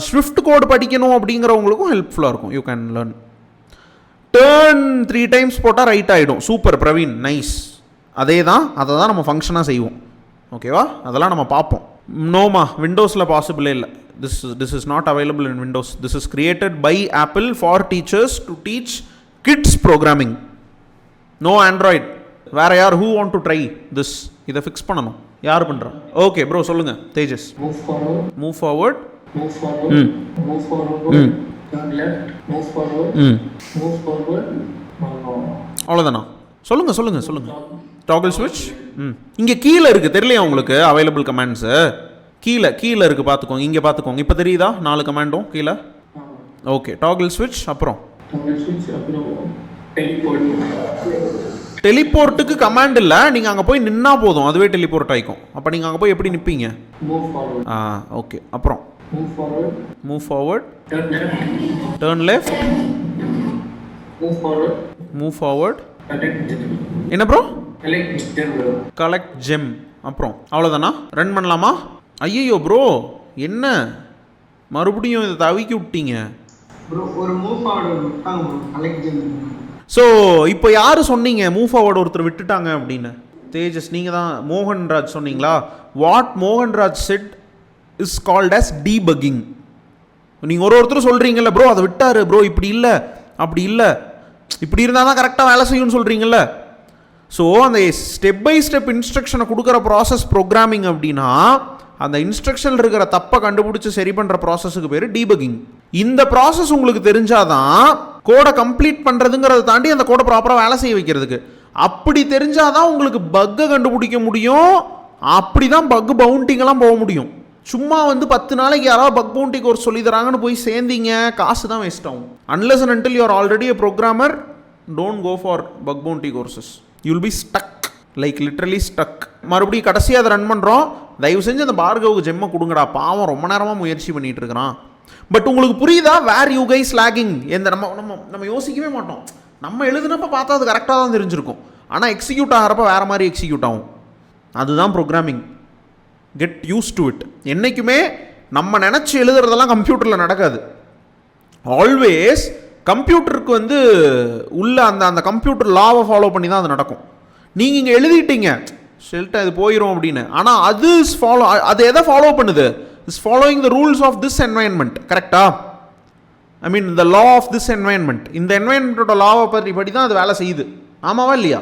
ஸ்விஃப்ட் கோட் படிக்கணும் அப்படிங்கிறவங்களுக்கும் ஹெல்ப்ஃபுல்லாக இருக்கும். You can learn. Turn 3 times போட்டால் ரைட் ஆகிடும். Super Praveen, nice. அதை தான் நம்ம ஃபங்க்ஷனாக செய்வோம். ஓகேவா? அதெல்லாம் நம்ம பார்ப்போம். நோமா, விண்டோஸில் பாசிபிளே இல்லை. This is not available in Windows. This is created by Apple for teachers to teach kids programming. No Android. வேறு யார் who want to try this? இதை ஃபிக்ஸ் பண்ணணும். யார் பண்ணுறோம்? ஓகே ப்ரோ சொல்லுங்கள் Tejas. Move forward, move forward, move forward, turn left, move forward, move forward. அவ்வளோதானா? சொல்லுங்கள். டாகிள் ஸ்விட்ச். இங்கே கீழே இருக்குது, தெரியலையா உங்களுக்கு அவைலபிள் கமாண்ட்ஸு? கீழே இருக்குது, பார்த்துக்கோங்க. இங்கே பார்த்துக்கோங்க, இப்போ தெரியுதா 4 கமாண்டும் கீழே? ஓகே, டாகிள் ஸ்விட்ச். அப்புறம் டெலிபோர்ட்டுக்கு கமாண்ட் இல்லை, நீங்கள் அங்கே போய் நின்னா போதும், அதுவே டெலிபோர்ட் ஆகிக்கும். அப்போ நீங்கள் அங்கே போய் எப்படி நிற்பீங்க? ஓகே. அப்புறம் move forward, turn left, move forward. என்ன ப்ரோ? Collect GeM. அப்புறம் அவ்வளோதானா? ரன் பண்ணலாமா? ஐயோ ப்ரோ, என்ன மறுபடியும் இதை தவிக்கி விட்டீங்க? ஸோ இப்போ யார் சொன்னீங்க மூவ் ஃபார்வர்டு ஒருத்தர் விட்டுட்டாங்க அப்படின்னு? தேஜஸ், நீங்கள் தான். மோகன்ராஜ் சொன்னீங்களா? What Mohanraj said is called as debugging. நீங்கள் ஒருத்தர் சொல்கிறீங்கல்ல ப்ரோ அதை விட்டார் ப்ரோ, இப்படி இல்லை அப்படி இல்லை, இப்படி இருந்தால் தான் கரெக்டாக வேலை செய்யும்னு சொல்கிறீங்கல்ல. ஸோ அந்த ஸ்டெப் பை ஸ்டெப் இன்ஸ்ட்ரக்ஷனை கொடுக்குற ப்ராசஸ் ப்ரோக்ராமிங் அப்படின்னா, அந்த இன்ஸ்ட்ரக்ஷன் இருக்கிற தப்பை கண்டுபிடிச்சி சரி பண்ணுற ப்ராசஸுக்கு பேர் டீபக்கிங். இந்த ப்ராசஸ் உங்களுக்கு தெரிஞ்சாதான் கோடை கம்ப்ளீட் பண்ணுறதுங்கிறத தாண்டி அந்த கோடை ப்ராப்பராக வேலை செய்ய வைக்கிறதுக்கு. அப்படி தெரிஞ்சாதான் உங்களுக்கு பக்கை கண்டுபிடிக்க முடியும். அப்படி தான் பக் பவுண்டிங்கெல்லாம் போக முடியும். சும்மா 10 நாளைக்கு யாராவது பக் பவுண்டி கோர்ஸ் சொல்லி தராங்கன்னு போய் சேர்ந்தீங்க, காசு தான் வேஸ்ட் ஆகும். Unless and until you are already a programmer, don't go for bug bounty courses. You will be stuck, like literally stuck. மறுபடியும் கடைசியாக அதை ரன் பண்ணுறோம். தயவு செஞ்சு அந்த பார்கவுக்கு ஜெம்மை கொடுங்கடா, பாவம் ரொம்ப நேரமாக முயற்சி பண்ணிட்டு இருக்கிறான். பட் உங்களுக்கு புரியுதா வேர் யூ கைஸ் லேகிங்? நம்ம யோசிக்கவே மாட்டோம். நம்ம எழுதுனப்போ பார்த்தா அது கரெக்டாக தான் தெரிஞ்சிருக்கும், ஆனால் எக்ஸிக்யூட் ஆகிறப்ப வேறு மாதிரி எக்ஸிக்யூட் ஆகும். அதுதான் programming. Get used to it. என்றைக்குமே நம்ம நினச்சி எழுதுறதெல்லாம் கம்ப்யூட்டரில் நடக்காது. ஆல்வேஸ் கம்ப்யூட்டருக்கு உள்ள அந்த கம்ப்யூட்டர் லாவை ஃபாலோ பண்ணி தான் அது நடக்கும். நீங்கள் இங்கே எழுதிட்டீங்க ஷெல்ட்டாக இது போயிடும் அப்படின்னு, ஆனால் அது எதை ஃபாலோ பண்ணுது? Is following the rules of this environment. கரெக்டா? I mean the law of this environment. இந்த என்வாயன்மெண்ட்டோட லாவை படி தான் அது வேலை செய்யுது. ஆமாவா இல்லையா?